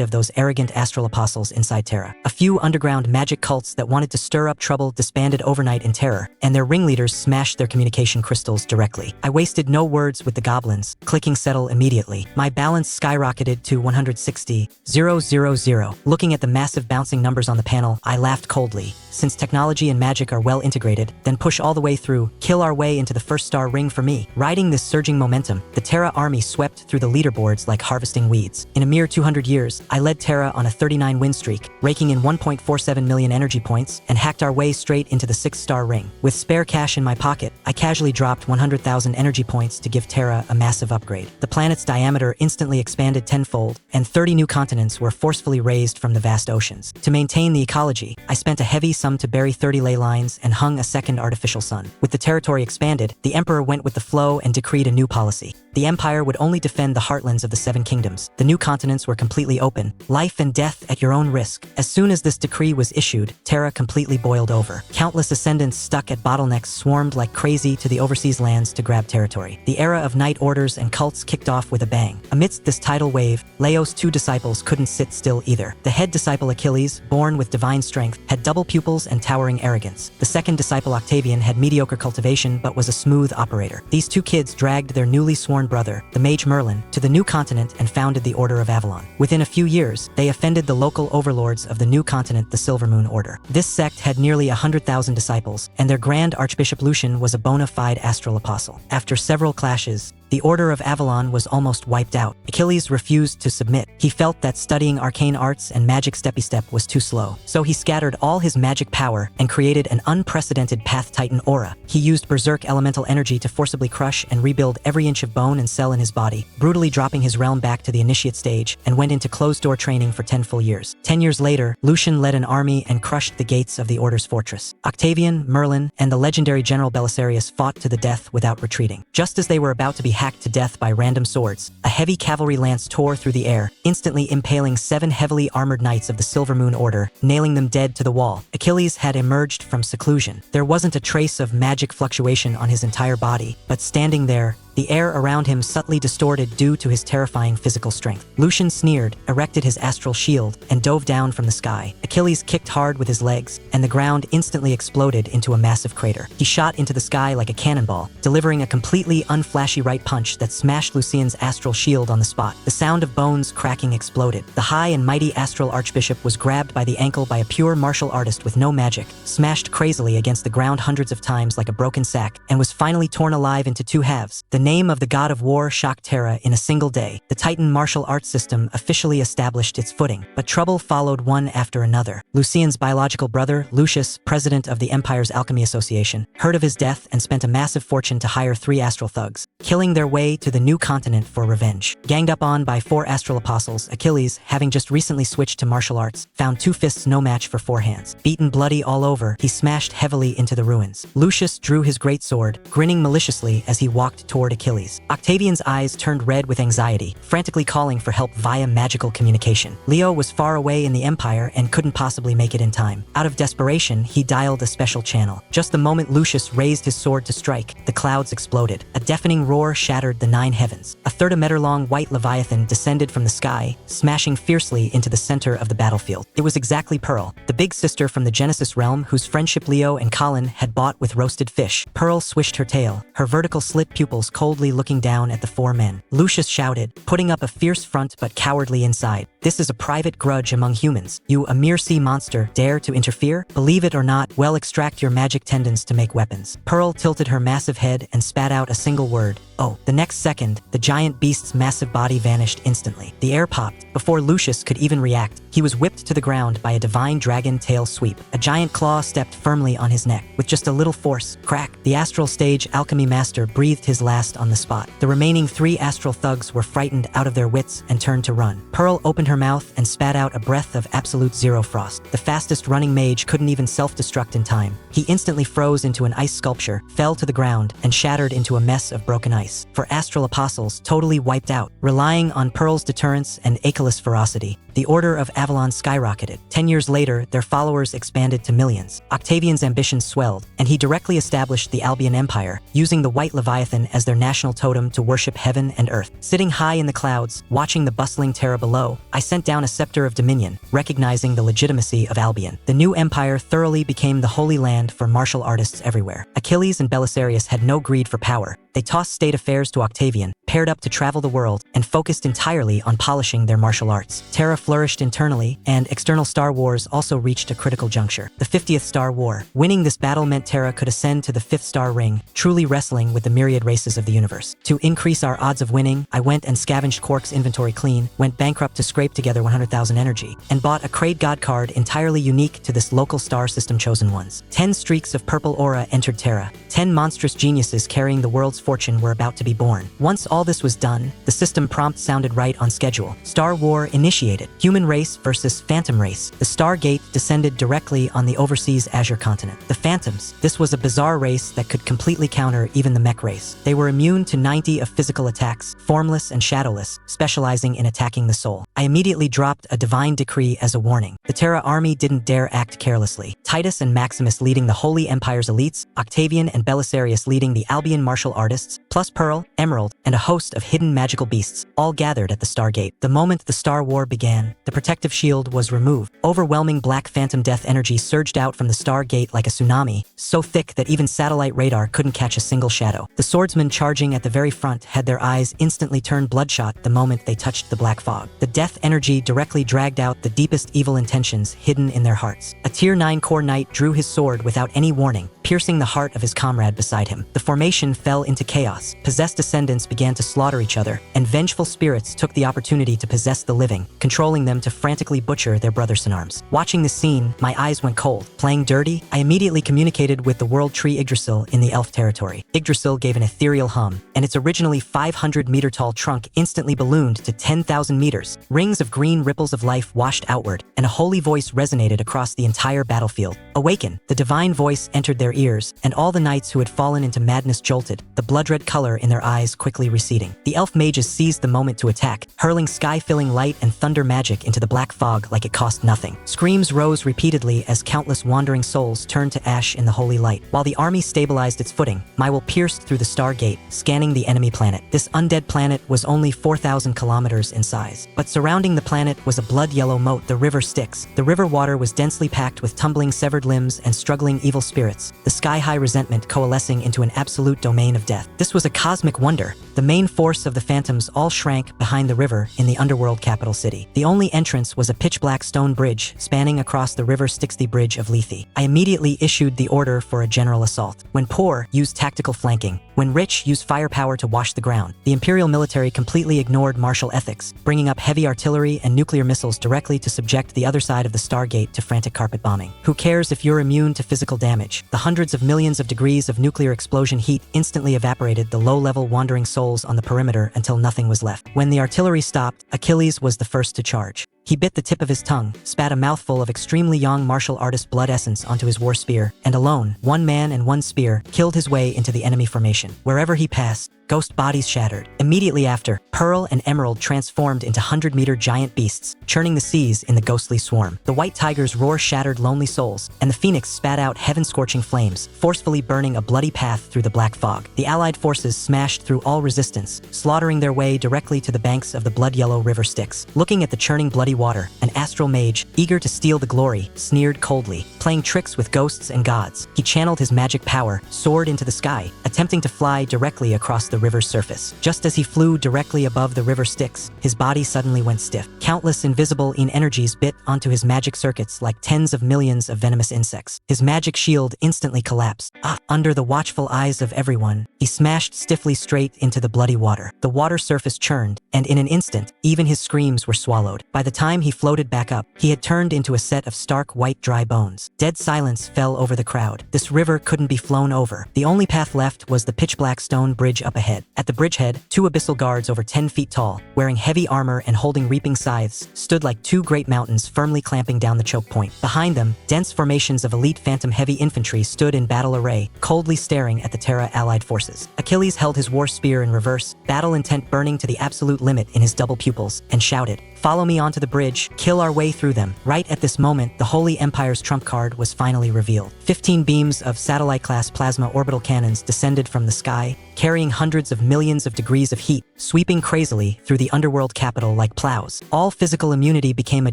of those arrogant astral apostles inside Terra. A few underground magic cults that wanted to stir up trouble disbanded overnight in terror, and their ringleaders smashed their communication crystals directly. I wasted no words with the goblins, clicking settle immediately. My balance skyrocketed to 160,000. Looking at the massive bouncing numbers on the panel, I laughed coldly. Since technology and magic are well integrated, then push all the way through, kill our way into the first star ring for me. Riding this surging momentum, the Terra army swept through the leaderboards like harvesting weeds. In a mere 200 years, I led Terra on a 39 win streak, raking in 1.47 million energy points, and hacked our way straight into the 6-star ring. With spare cash in my pocket, I casually dropped 100,000 energy points to give Terra a massive upgrade. The planet's diameter instantly expanded tenfold, and 30 new continents were forcefully raised from the vast oceans. To maintain the ecology, I spent a heavy sum to bury 30 ley lines and hung a second artificial sun. With the territory expanded, the Emperor went with the flow and decreed a new policy. The Empire would only defend the heartlands of the Seven Kingdoms. The new continents were completely open. Life and death at your own risk. As soon as this decree was issued, Terra completely boiled over. Countless ascendants stuck at bottlenecks swarmed like crazy to the overseas lands to grab territory. The era of knight orders and cults kicked off with a bang. Amidst this tidal wave, Leo's two disciples couldn't sit still either. The head disciple Achilles, born with divine strength, had double pupils and towering arrogance. The second disciple Octavian had mediocre cultivation but was a smooth operator. These two kids dragged their newly sworn brother, the mage Merlin, to the new continent and founded the Order of Avalon. Within a few years, they offended the local overlords of the new continent, the Silver Moon Order. This sect had nearly 100,000 disciples, and their Grand Archbishop Lucian was a bona fide astral apostle. After several clashes, the Order of Avalon was almost wiped out. Achilles refused to submit. He felt that studying arcane arts and magic steppy-step was too slow. So he scattered all his magic power and created an unprecedented Path Titan aura. He used berserk elemental energy to forcibly crush and rebuild every inch of bone and cell in his body, brutally dropping his realm back to the initiate stage, and went into closed-door training for 10 full years. 10 years later, Lucian led an army and crushed the gates of the Order's fortress. Octavian, Merlin, and the legendary General Belisarius fought to the death without retreating. Just as they were about to be hacked to death by random swords, a heavy cavalry lance tore through the air, instantly impaling 7 heavily armored knights of the Silver Moon Order, nailing them dead to the wall. Achilles had emerged from seclusion. There wasn't a trace of magic fluctuation on his entire body, but standing there, the air around him subtly distorted due to his terrifying physical strength. Lucian sneered, erected his astral shield, and dove down from the sky. Achilles kicked hard with his legs, and the ground instantly exploded into a massive crater. He shot into the sky like a cannonball, delivering a completely unflashy right punch that smashed Lucian's astral shield on the spot. The sound of bones cracking exploded. The high and mighty astral archbishop was grabbed by the ankle by a pure martial artist with no magic, smashed crazily against the ground hundreds of times like a broken sack, and was finally torn alive into 2 halves. The name of the god of war shocked Terra in a single day. The Titan martial arts system officially established its footing, but trouble followed one after another. Lucian's biological brother, Lucius, president of the Empire's Alchemy Association, heard of his death and spent a massive fortune to hire 3 astral thugs, killing their way to the new continent for revenge. Ganged up on by 4 astral apostles, Achilles, having just recently switched to martial arts, found 2 fists no match for 4 hands. Beaten bloody all over, he smashed heavily into the ruins. Lucius drew his great sword, grinning maliciously as he walked toward Achilles. Octavian's eyes turned red with anxiety, frantically calling for help via magical communication. Leo was far away in the Empire and couldn't possibly make it in time. Out of desperation, he dialed a special channel. Just the moment Lucius raised his sword to strike, the clouds exploded. A deafening roar shattered the 9 heavens. A 30-meter-long white leviathan descended from the sky, smashing fiercely into the center of the battlefield. It was exactly Pearl, the big sister from the Genesis realm whose friendship Leo and Colin had bought with roasted fish. Pearl swished her tail, her vertical slit pupils coldly looking down at the 4 men. Lucius shouted, putting up a fierce front but cowardly inside. This is a private grudge among humans. You, a mere sea monster, dare to interfere? Believe it or not, well, extract your magic tendons to make weapons. Pearl tilted her massive head and spat out a single word. Oh. The next second, the giant beast's massive body vanished instantly. The air popped. Before Lucius could even react, he was whipped to the ground by a divine dragon tail sweep. A giant claw stepped firmly on his neck. With just a little force, crack, the astral stage alchemy master breathed his last on the spot. The remaining 3 astral thugs were frightened out of their wits and turned to run. Pearl opened her mouth and spat out a breath of absolute zero frost. The fastest running mage couldn't even self-destruct in time. He instantly froze into an ice sculpture, fell to the ground, and shattered into a mess of broken ice. For astral apostles, totally wiped out. Relying on Pearl's deterrence and Achilles' ferocity, the Order of Avalon skyrocketed. 10 years later, their followers expanded to millions. Octavian's ambitions swelled, and he directly established the Albion Empire, using the White Leviathan as their national totem to worship heaven and earth. Sitting high in the clouds, watching the bustling Terra below, I sent down a scepter of dominion, recognizing the legitimacy of Albion. The new empire thoroughly became the holy land for martial artists everywhere. Achilles and Belisarius had no greed for power. They tossed state affairs to Octavian, paired up to travel the world, and focused entirely on polishing their martial arts. Terra flourished internally, and external Star Wars also reached a critical juncture. The 50th Star War. Winning this battle meant Terra could ascend to the 5th star ring, truly wrestling with the myriad races of the universe. To increase our odds of winning, I went and scavenged Quark's inventory clean, went bankrupt to scrape together 100,000 energy, and bought a Kraid God card entirely unique to this local star system chosen ones. 10 streaks of purple aura entered Terra. 10 monstrous geniuses carrying the world's fortune were about to be born. Once all this was done, the system prompt sounded right on schedule. Star War initiated. Human race versus Phantom race. The Stargate descended directly on the overseas Azure continent. The Phantoms. This was a bizarre race that could completely counter even the mech race. They were immune to 90 of physical attacks, formless and shadowless, specializing in attacking the soul. I immediately dropped a divine decree as a warning. The Terra army didn't dare act carelessly. Titus and Maximus leading the Holy Empire's elites, Octavian and Belisarius leading the Albion martial artists, plus Pearl, Emerald, and a host of hidden magical beasts, all gathered at the Stargate. The moment the Star War began, the protective shield was removed. Overwhelming black phantom death energy surged out from the Stargate like a tsunami, so thick that even satellite radar couldn't catch a single shadow. The swordsmen charging at the very front had their eyes instantly turned bloodshot the moment they touched the black fog. The death energy directly dragged out the deepest evil intentions hidden in their hearts. A Tier 9 core knight drew his sword without any warning, piercing the heart of his comrade beside him. The formation fell into chaos. Possessed descendants began to slaughter each other, and vengeful spirits took the opportunity to possess the living, controlling them to frantically butcher their brothers-in-arms. Watching this scene, my eyes went cold. Playing dirty, I immediately communicated with the World Tree Yggdrasil in the Elf territory. Yggdrasil gave an ethereal hum, and its originally 500-meter-tall trunk instantly ballooned to 10,000 meters. Rings of green ripples of life washed outward, and a holy voice resonated across the entire battlefield. Awaken! The divine voice entered their ears, and all the knights who had fallen into madness jolted, the blood-red color in their eyes quickly receding. The elf mages seized the moment to attack, hurling sky-filling light and thunder magic into the black fog like it cost nothing. Screams rose repeatedly as countless wandering souls turned to ash in the holy light. While the army stabilized its footing, my will pierced through the Stargate, scanning the enemy planet. This undead planet was only 4,000 kilometers in size, but surrounding the planet was a blood-yellow moat, the river Styx. The river water was densely packed with tumbling severed limbs and struggling evil spirits, the sky-high resentment coalescing into an absolute domain of death. This was a cosmic wonder. The main force of the Phantoms all shrank behind the river in the underworld capital city. The only entrance was a pitch-black stone bridge spanning across the river Styx, the Bridge of Lethe. I immediately issued the order for a general assault. When poor, use tactical flanking. When rich, use firepower to wash the ground. The Imperial military completely ignored martial ethics, bringing up heavy artillery and nuclear missiles directly to subject the other side of the Stargate to frantic carpet bombing. Who cares if you're immune to physical damage? The hundreds of millions of degrees of nuclear explosion heat instantly evaporated the low-level wandering souls on the perimeter until nothing was left. When the artillery stopped, Achilles was the first to charge. He bit the tip of his tongue, spat a mouthful of extremely young martial artist blood essence onto his war spear, and alone, one man and one spear, killed his way into the enemy formation. Wherever he passed, ghost bodies shattered. Immediately after, Pearl and Emerald transformed into 100-meter giant beasts, churning the seas in the ghostly swarm. The white tigers roar shattered lonely souls, and the phoenix spat out heaven-scorching flames, forcefully burning a bloody path through the black fog. The allied forces smashed through all resistance, slaughtering their way directly to the banks of the blood-yellow river Styx. Looking at the churning bloody water, an astral mage, eager to steal the glory, sneered coldly. Playing tricks with ghosts and gods, he channeled his magic power, soared into the sky, attempting to fly directly across the river's surface. Just as he flew directly above the river Styx, his body suddenly went stiff. Countless invisible energies bit onto his magic circuits like tens of millions of venomous insects. His magic shield instantly collapsed. Under the watchful eyes of everyone, he smashed stiffly straight into the bloody water. The water surface churned, and in an instant, even his screams were swallowed. By the time he floated back up, he had turned into a set of stark white dry bones. Dead silence fell over the crowd. This river couldn't be flown over. The only path left was the pitch-black stone bridge up ahead. At the bridgehead, two abyssal guards over 10 feet tall, wearing heavy armor and holding reaping scythes, stood like two great mountains firmly clamping down the choke point. Behind them, dense formations of elite phantom heavy infantry stood in battle array, coldly staring at the Terra allied forces. Achilles held his war spear in reverse, battle intent burning to the absolute limit in his double pupils, and shouted, "Follow me onto the bridge, kill our way through them." Right at this moment, the Holy Empire's trump card was finally revealed. 15 beams of satellite-class plasma orbital cannons descended from the sky, carrying hundreds of millions of degrees of heat, sweeping crazily through the underworld capital like plows. All physical immunity became a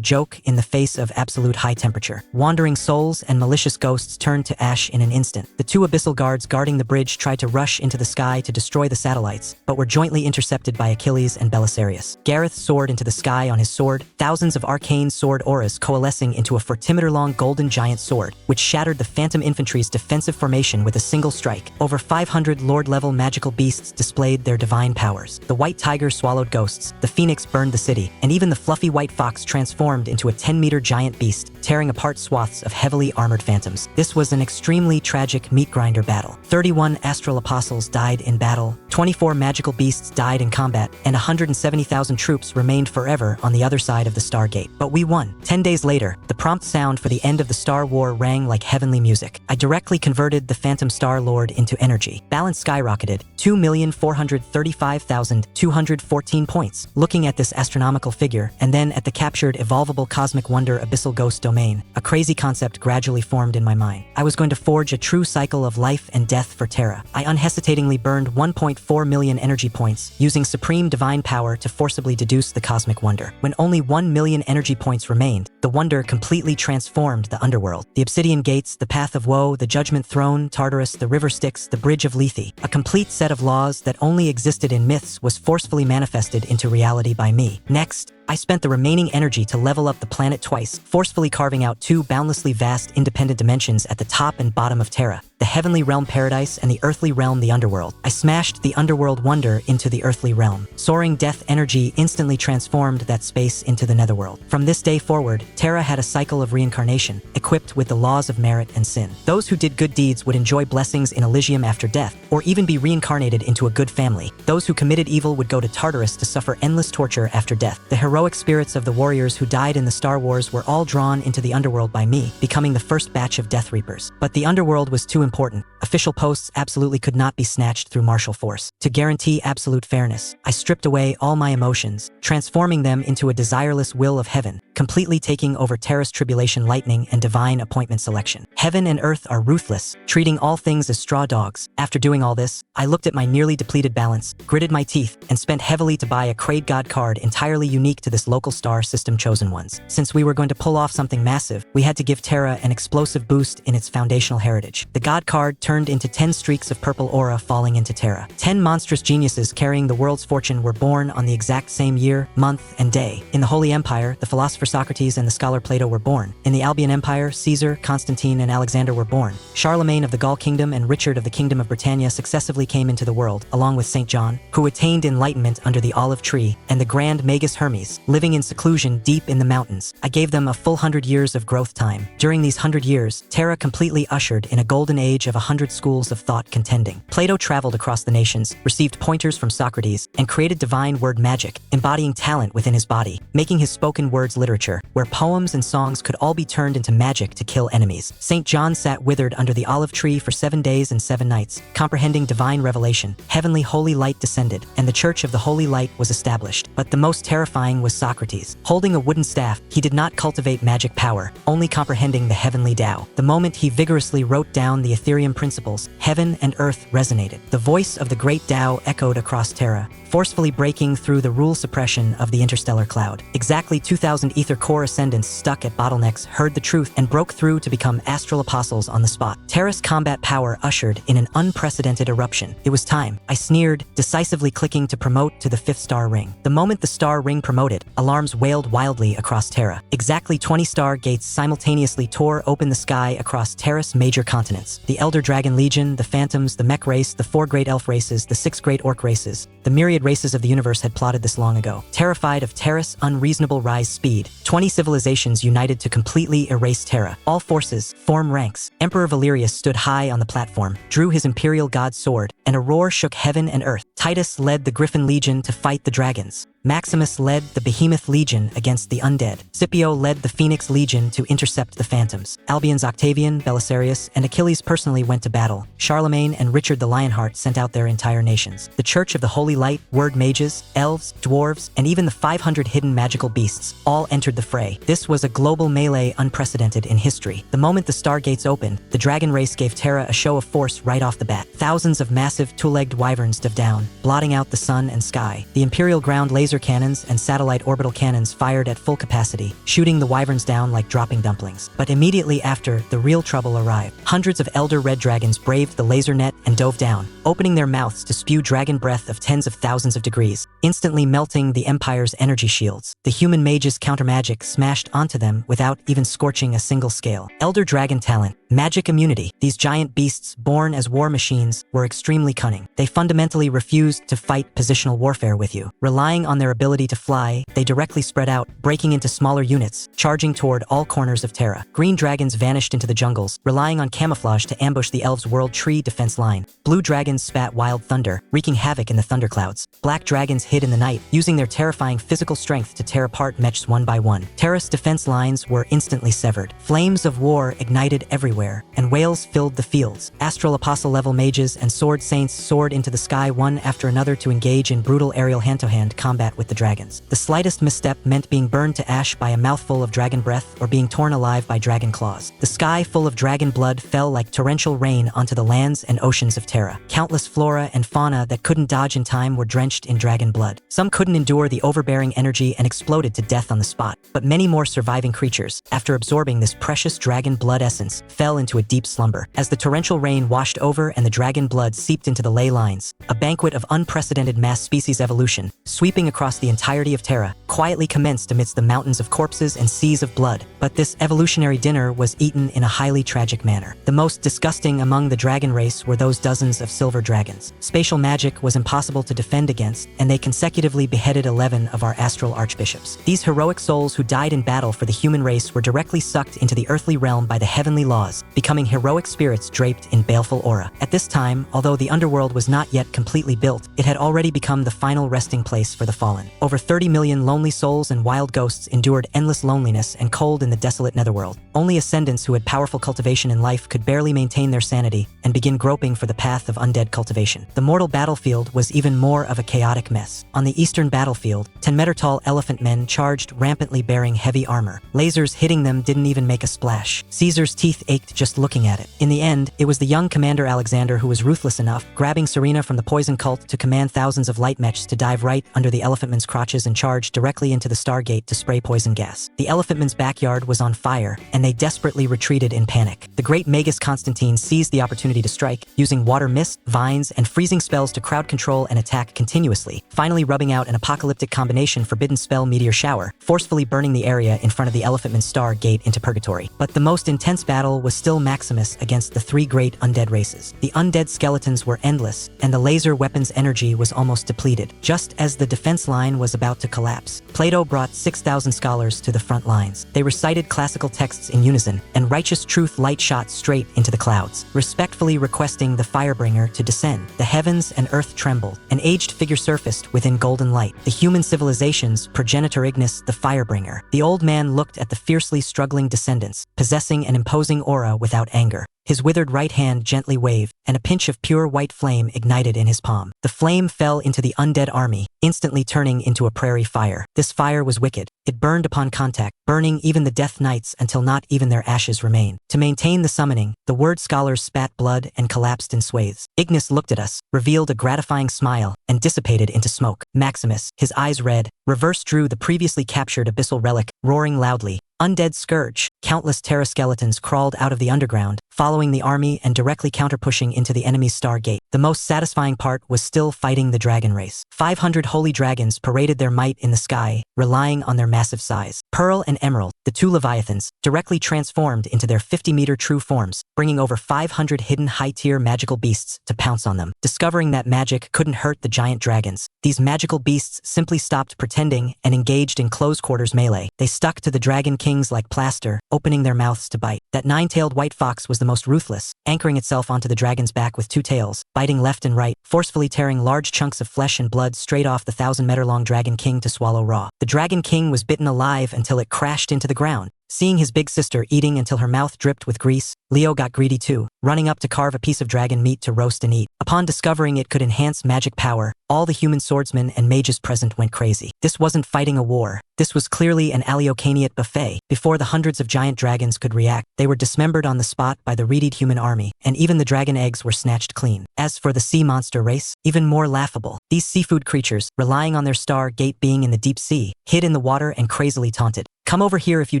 joke in the face of absolute high temperature. Wandering souls and malicious ghosts turned to ash in an instant. The two abyssal guards guarding the bridge tried to rush into the sky to destroy the satellites, but were jointly intercepted by Achilles and Belisarius. Gareth soared into the sky on his sword, thousands of arcane sword auras coalescing into a 40-meter-long golden giant sword, which shattered the Phantom Infantry's defensive formation with a single strike. Over 500 Lord-level magical beasts displayed their divine powers. The white tiger swallowed ghosts, the phoenix burned the city, and even the fluffy white fox transformed into a 10-meter giant beast, tearing apart swaths of heavily armored phantoms. This was an extremely tragic meat grinder battle. 31 astral apostles died in battle, 24 magical beasts died in combat, and 170,000 troops remained forever on the other side of the Stargate. But we won. 10 days later, the prompt sound for the end of the Star War rang like heavenly music. I directly converted the Phantom Star Lord into energy. Balance skyrocketed, 2,435,214 points. Looking at this astronomical figure, and then at the captured evolvable cosmic wonder abyssal ghost domain, a crazy concept gradually formed in my mind. I was going to forge a true cycle of life and death for Terra. I unhesitatingly burned 1.4 million energy points, using supreme divine power to forcibly deduce the cosmic wonder. When only 1 million energy points remained, the wonder completely transformed the underworld. The obsidian gates, the path of woe, the judgment throne, Tartarus, the river Styx, the bridge of Lethe. A complete set of laws that only existed in myths was forcefully manifested into reality by me. Next, I spent the remaining energy to level up the planet twice, forcefully carving out two boundlessly vast independent dimensions at the top and bottom of Terra, the heavenly realm paradise and the earthly realm the underworld. I smashed the underworld wonder into the earthly realm. Soaring death energy instantly transformed that space into the netherworld. From this day forward, Terra had a cycle of reincarnation, equipped with the laws of merit and sin. Those who did good deeds would enjoy blessings in Elysium after death, or even be reincarnated into a good family. Those who committed evil would go to Tartarus to suffer endless torture after death. The heroic spirits of the warriors who died in the Star Wars were all drawn into the underworld by me, becoming the first batch of Death Reapers. But the underworld was too important. Official posts absolutely could not be snatched through martial force. To guarantee absolute fairness, I stripped away all my emotions, transforming them into a desireless will of heaven, completely taking over Terra's tribulation lightning and divine appointment selection. Heaven and earth are ruthless, treating all things as straw dogs. After doing all this, I looked at my nearly depleted balance, gritted my teeth, and spent heavily to buy a Crade God card entirely unique to this local star system chosen ones. Since we were going to pull off something massive, we had to give Terra an explosive boost in its foundational heritage. The God card turned into 10 streaks of purple aura falling into Terra. 10 monstrous geniuses carrying the world's fortune were born on the exact same year, month, and day. In the Holy Empire, the philosopher Socrates and the scholar Plato were born. In the Albion Empire, Caesar, Constantine, and Alexander were born. Charlemagne of the Gaul Kingdom and Richard of the Kingdom of Britannia successively came into the world, along with St. John, who attained enlightenment under the olive tree, and the Grand Magus Hermes, living in seclusion deep in the mountains. I gave them a full 100 years of growth time. During these 100 years, Terra completely ushered in a golden age of 100 schools of thought contending. Plato traveled across the nations, received pointers from Socrates, and created divine word magic, embodying talent within his body, making his spoken words literature, where poems and songs could all be turned into magic to kill enemies. St. John sat withered under the olive tree for 7 days and 7 nights, comprehending divine revelation. Heavenly holy light descended, and the Church of the Holy Light was established. But the most terrifying was Socrates. Holding a wooden staff, he did not cultivate magic power, only comprehending the heavenly Tao. The moment he vigorously wrote down the Ethereum principles, heaven and earth resonated. The voice of the great Tao echoed across Terra, forcefully breaking through the rule suppression of the interstellar cloud. Exactly 2,000 ether core ascendants stuck at bottlenecks heard the truth and broke through to become astral apostles on the spot. Terra's combat power ushered in an unprecedented eruption. It was time. I sneered, decisively clicking to promote to the 5th star ring. The moment the star ring promoted, alarms wailed wildly across Terra. Exactly 20 star gates simultaneously tore open the sky across Terra's major continents. The Elder Dragon Legion, the Phantoms, the Mech race, the 4 great elf races, the 6 great orc races, the myriad races of the universe had plotted this long ago. Terrified of Terra's unreasonable rise speed, 20 civilizations united to completely erase Terra. All forces, form ranks. Emperor Valerius stood high on the platform, drew his imperial god sword, and a roar shook heaven and earth. Titus led the Griffin Legion to fight the dragons. Maximus led the Behemoth Legion against the undead. Scipio led the Phoenix Legion to intercept the phantoms. Albion's Octavian, Belisarius, and Achilles personally went to battle. Charlemagne and Richard the Lionheart sent out their entire nations. The Church of the Holy Light, word mages, elves, dwarves, and even the 500 hidden magical beasts all entered the fray. This was a global melee unprecedented in history. The moment the stargates opened, the dragon race gave Terra a show of force right off the bat. Thousands of massive two-legged wyverns dove down, blotting out the sun and sky. The Imperial ground laser cannons and satellite orbital cannons fired at full capacity, shooting the wyverns down like dropping dumplings. But immediately after, the real trouble arrived. Hundreds of elder red dragons braved the laser net and dove down, opening their mouths to spew dragon breath of tens of thousands of degrees, instantly melting the Empire's energy shields. The human mages' countermagic smashed onto them without even scorching a single scale. Elder dragon talent, Magic immunity. These giant beasts, born as war machines, were extremely cunning. They fundamentally refused to fight positional warfare with you. Relying on their ability to fly, they directly spread out, breaking into smaller units, charging toward all corners of Terra. Green dragons vanished into the jungles, relying on camouflage to ambush the elves' world tree defense line. Blue dragons spat wild thunder, wreaking havoc in the thunderclouds. Black dragons hid in the night, using their terrifying physical strength to tear apart mechs one by one. Terra's defense lines were instantly severed. Flames of war ignited everywhere, and wails filled the fields. Astral apostle-level mages and sword saints soared into the sky one after another to engage in brutal aerial hand-to-hand combat with the dragons. The slightest misstep meant being burned to ash by a mouthful of dragon breath or being torn alive by dragon claws. The sky full of dragon blood fell like torrential rain onto the lands and oceans of Terra. Countless flora and fauna that couldn't dodge in time were drenched in dragon blood. Some couldn't endure the overbearing energy and exploded to death on the spot, but many more surviving creatures, after absorbing this precious dragon blood essence, fell into a deep slumber. As the torrential rain washed over and the dragon blood seeped into the ley lines, a banquet of unprecedented mass species evolution, sweeping across the entirety of Terra, quietly commenced amidst the mountains of corpses and seas of blood. But this evolutionary dinner was eaten in a highly tragic manner. The most disgusting among the dragon race were those dozens of silver dragons. Spatial magic was impossible to defend against, and they consecutively beheaded 11 of our astral archbishops. These heroic souls who died in battle for the human race were directly sucked into the earthly realm by the heavenly laws, becoming heroic spirits draped in baleful aura. At this time, although the underworld was not yet completely built, it had already become the final resting place for the fallen. Over 30 million lonely souls and wild ghosts endured endless loneliness and cold in the desolate netherworld. Only ascendants who had powerful cultivation in life could barely maintain their sanity and begin groping for the path of undead cultivation. The mortal battlefield was even more of a chaotic mess. On the eastern battlefield, 10-meter-tall elephant men charged rampantly bearing heavy armor. Lasers hitting them didn't even make a splash. Caesar's teeth ached just looking at it. In the end, it was the young Commander Alexander who was ruthless enough, grabbing Serena from the poison cult to command thousands of light mechs to dive right under the elephantmen's crotches and charge directly into the Stargate to spray poison gas. The elephantmen's backyard was on fire, and they desperately retreated in panic. The great Magus Constantine seized the opportunity to strike, using water mist, vines, and freezing spells to crowd control and attack continuously, finally rubbing out an apocalyptic combination forbidden spell meteor shower, forcefully burning the area in front of the elephantman's star gate into purgatory. But the most intense battle was still Maximus against the three great undead races. The undead skeletons were endless, and the laser weapon's energy was almost depleted. Just as the defense line was about to collapse, Plato brought 6,000 scholars to the front lines. They recited classical texts in unison, and righteous truth light shot straight into the clouds, respectfully requesting the Firebringer to descend. The heavens and earth trembled. An aged figure surfaced within golden light. The human civilization's progenitor Ignis, the Firebringer. The old man looked at the fiercely struggling descendants, possessing an imposing aura without anger. His withered right hand gently waved, and a pinch of pure white flame ignited in his palm. The flame fell into the undead army, instantly turning into a prairie fire. This fire was wicked. It burned upon contact, burning even the Death Knights until not even their ashes remained. To maintain the summoning, the word scholars spat blood and collapsed in swathes. Ignis looked at us, revealed a gratifying smile, and dissipated into smoke. Maximus, his eyes red, reverse drew the previously captured abyssal relic, roaring loudly. Undead scourge. Countless Terra skeletons crawled out of the underground, following the army and directly counterpushing into the enemy's star gate. The most satisfying part was still fighting the dragon race. 500 holy dragons paraded their might in the sky, relying on their massive size. Pearl and Emerald, the two leviathans, directly transformed into their 50-meter true forms, bringing over 500 hidden high-tier magical beasts to pounce on them. Discovering that magic couldn't hurt the giant dragons, these magical beasts simply stopped pretending and engaged in close-quarters melee. They stuck to the dragon kings like plaster, opening their mouths to bite. That nine-tailed white fox was the most ruthless, anchoring itself onto the dragon's back with two tails, biting left and right, forcefully tearing large chunks of flesh and blood straight off the 1,000-meter-long dragon king to swallow raw. The dragon king was bitten alive until it crashed into the ground. Seeing his big sister eating until her mouth dripped with grease, Leo got greedy too, running up to carve a piece of dragon meat to roast and eat. Upon discovering it could enhance magic power, all the human swordsmen and mages present went crazy. This wasn't fighting a war. This was clearly an Aleocaniate buffet. Before the hundreds of giant dragons could react, they were dismembered on the spot by the reedied human army, and even the dragon eggs were snatched clean. As for the sea monster race, even more laughable. These seafood creatures, relying on their star gate being in the deep sea, hid in the water and crazily taunted. "Come over here if you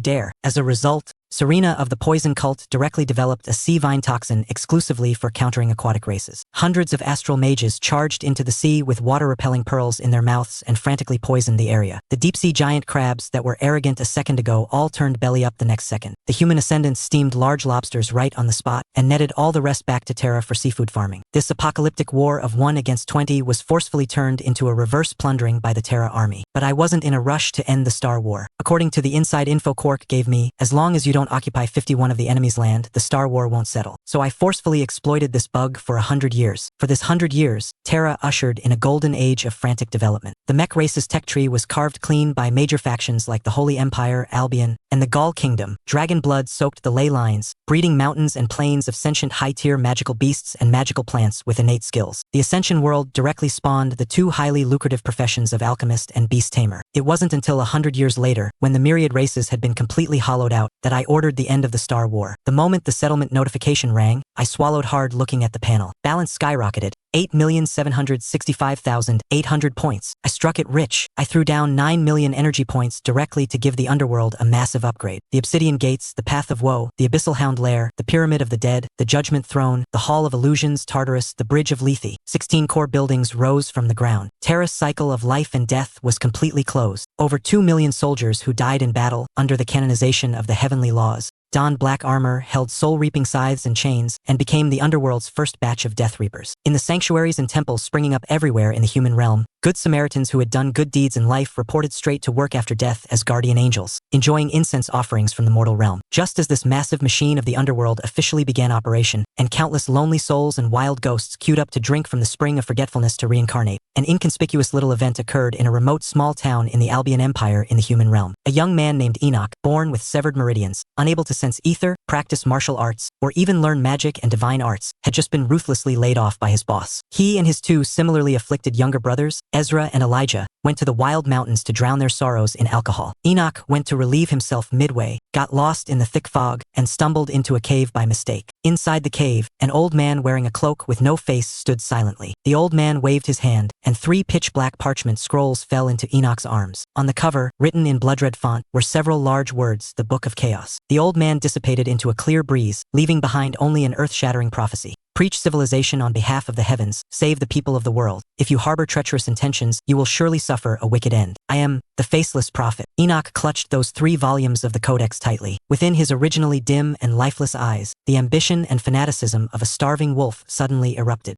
dare." As a result, Serena of the Poison Cult directly developed a sea vine toxin exclusively for countering aquatic races. Hundreds of astral mages charged into the sea with water-repelling pearls in their mouths and frantically poisoned the area. The deep-sea giant crabs that were arrogant a second ago all turned belly up the next second. The human ascendants steamed large lobsters right on the spot and netted all the rest back to Terra for seafood farming. This apocalyptic war of 1 against 20 was forcefully turned into a reverse plundering by the Terra army. But I wasn't in a rush to end the Star War. According to the inside info Quark gave me, as long as you don't occupy 51 of the enemy's land, the Star War won't settle. So I forcefully exploited this bug for 100 years. For this 100 years, Terra ushered in a golden age of frantic development. The mech race's tech tree was carved clean by major factions like the Holy Empire, Albion, and the Gaul Kingdom. Dragon blood soaked the ley lines, breeding mountains and plains of sentient high-tier magical beasts and magical plants with innate skills. The Ascension world directly spawned the two highly lucrative professions of alchemist and beast tamer. It wasn't until 100 years later, when the myriad races had been completely hollowed out, that I ordered the end of the Star War. The moment the settlement notification rang, I swallowed hard looking at the panel. Balance skyrocketed. 8,765,800 points. I struck it rich. I threw down 9 million energy points directly to give the underworld a massive upgrade. The Obsidian Gates, the Path of Woe, the Abyssal Hound Lair, the Pyramid of the Dead, the Judgment Throne, the Hall of Illusions, Tartarus, the Bridge of Lethe. 16 core buildings rose from the ground. Terra's cycle of life and death was completely closed. Over 2 million soldiers who died in battle under the canonization of the heavenly laws donned black armor, held soul-reaping scythes and chains, and became the underworld's first batch of Death Reapers. In the sanctuaries and temples springing up everywhere in the human realm, good Samaritans who had done good deeds in life reported straight to work after death as guardian angels, enjoying incense offerings from the mortal realm. Just as this massive machine of the underworld officially began operation, and countless lonely souls and wild ghosts queued up to drink from the spring of forgetfulness to reincarnate, an inconspicuous little event occurred in a remote small town in the Albion Empire in the human realm. A young man named Enoch, born with severed meridians, unable to sense ether, practice martial arts, or even learn magic and divine arts, had just been ruthlessly laid off by his boss. He and his two similarly afflicted younger brothers, Ezra and Elijah, went to the wild mountains to drown their sorrows in alcohol. Enoch went to relieve himself midway, got lost in the thick fog, and stumbled into a cave by mistake. Inside the cave, an old man wearing a cloak with no face stood silently. The old man waved his hand, and 3 pitch-black parchment scrolls fell into Enoch's arms. On the cover, written in blood-red font, were several large words, the Book of Chaos. The old man dissipated into a clear breeze, leaving behind only an earth-shattering prophecy. Preach civilization on behalf of the heavens, save the people of the world. If you harbor treacherous intentions, you will surely suffer a wicked end. I am the faceless prophet. Enoch clutched those 3 volumes of the Codex tightly. Within his originally dim and lifeless eyes, the ambition and fanaticism of a starving wolf suddenly erupted.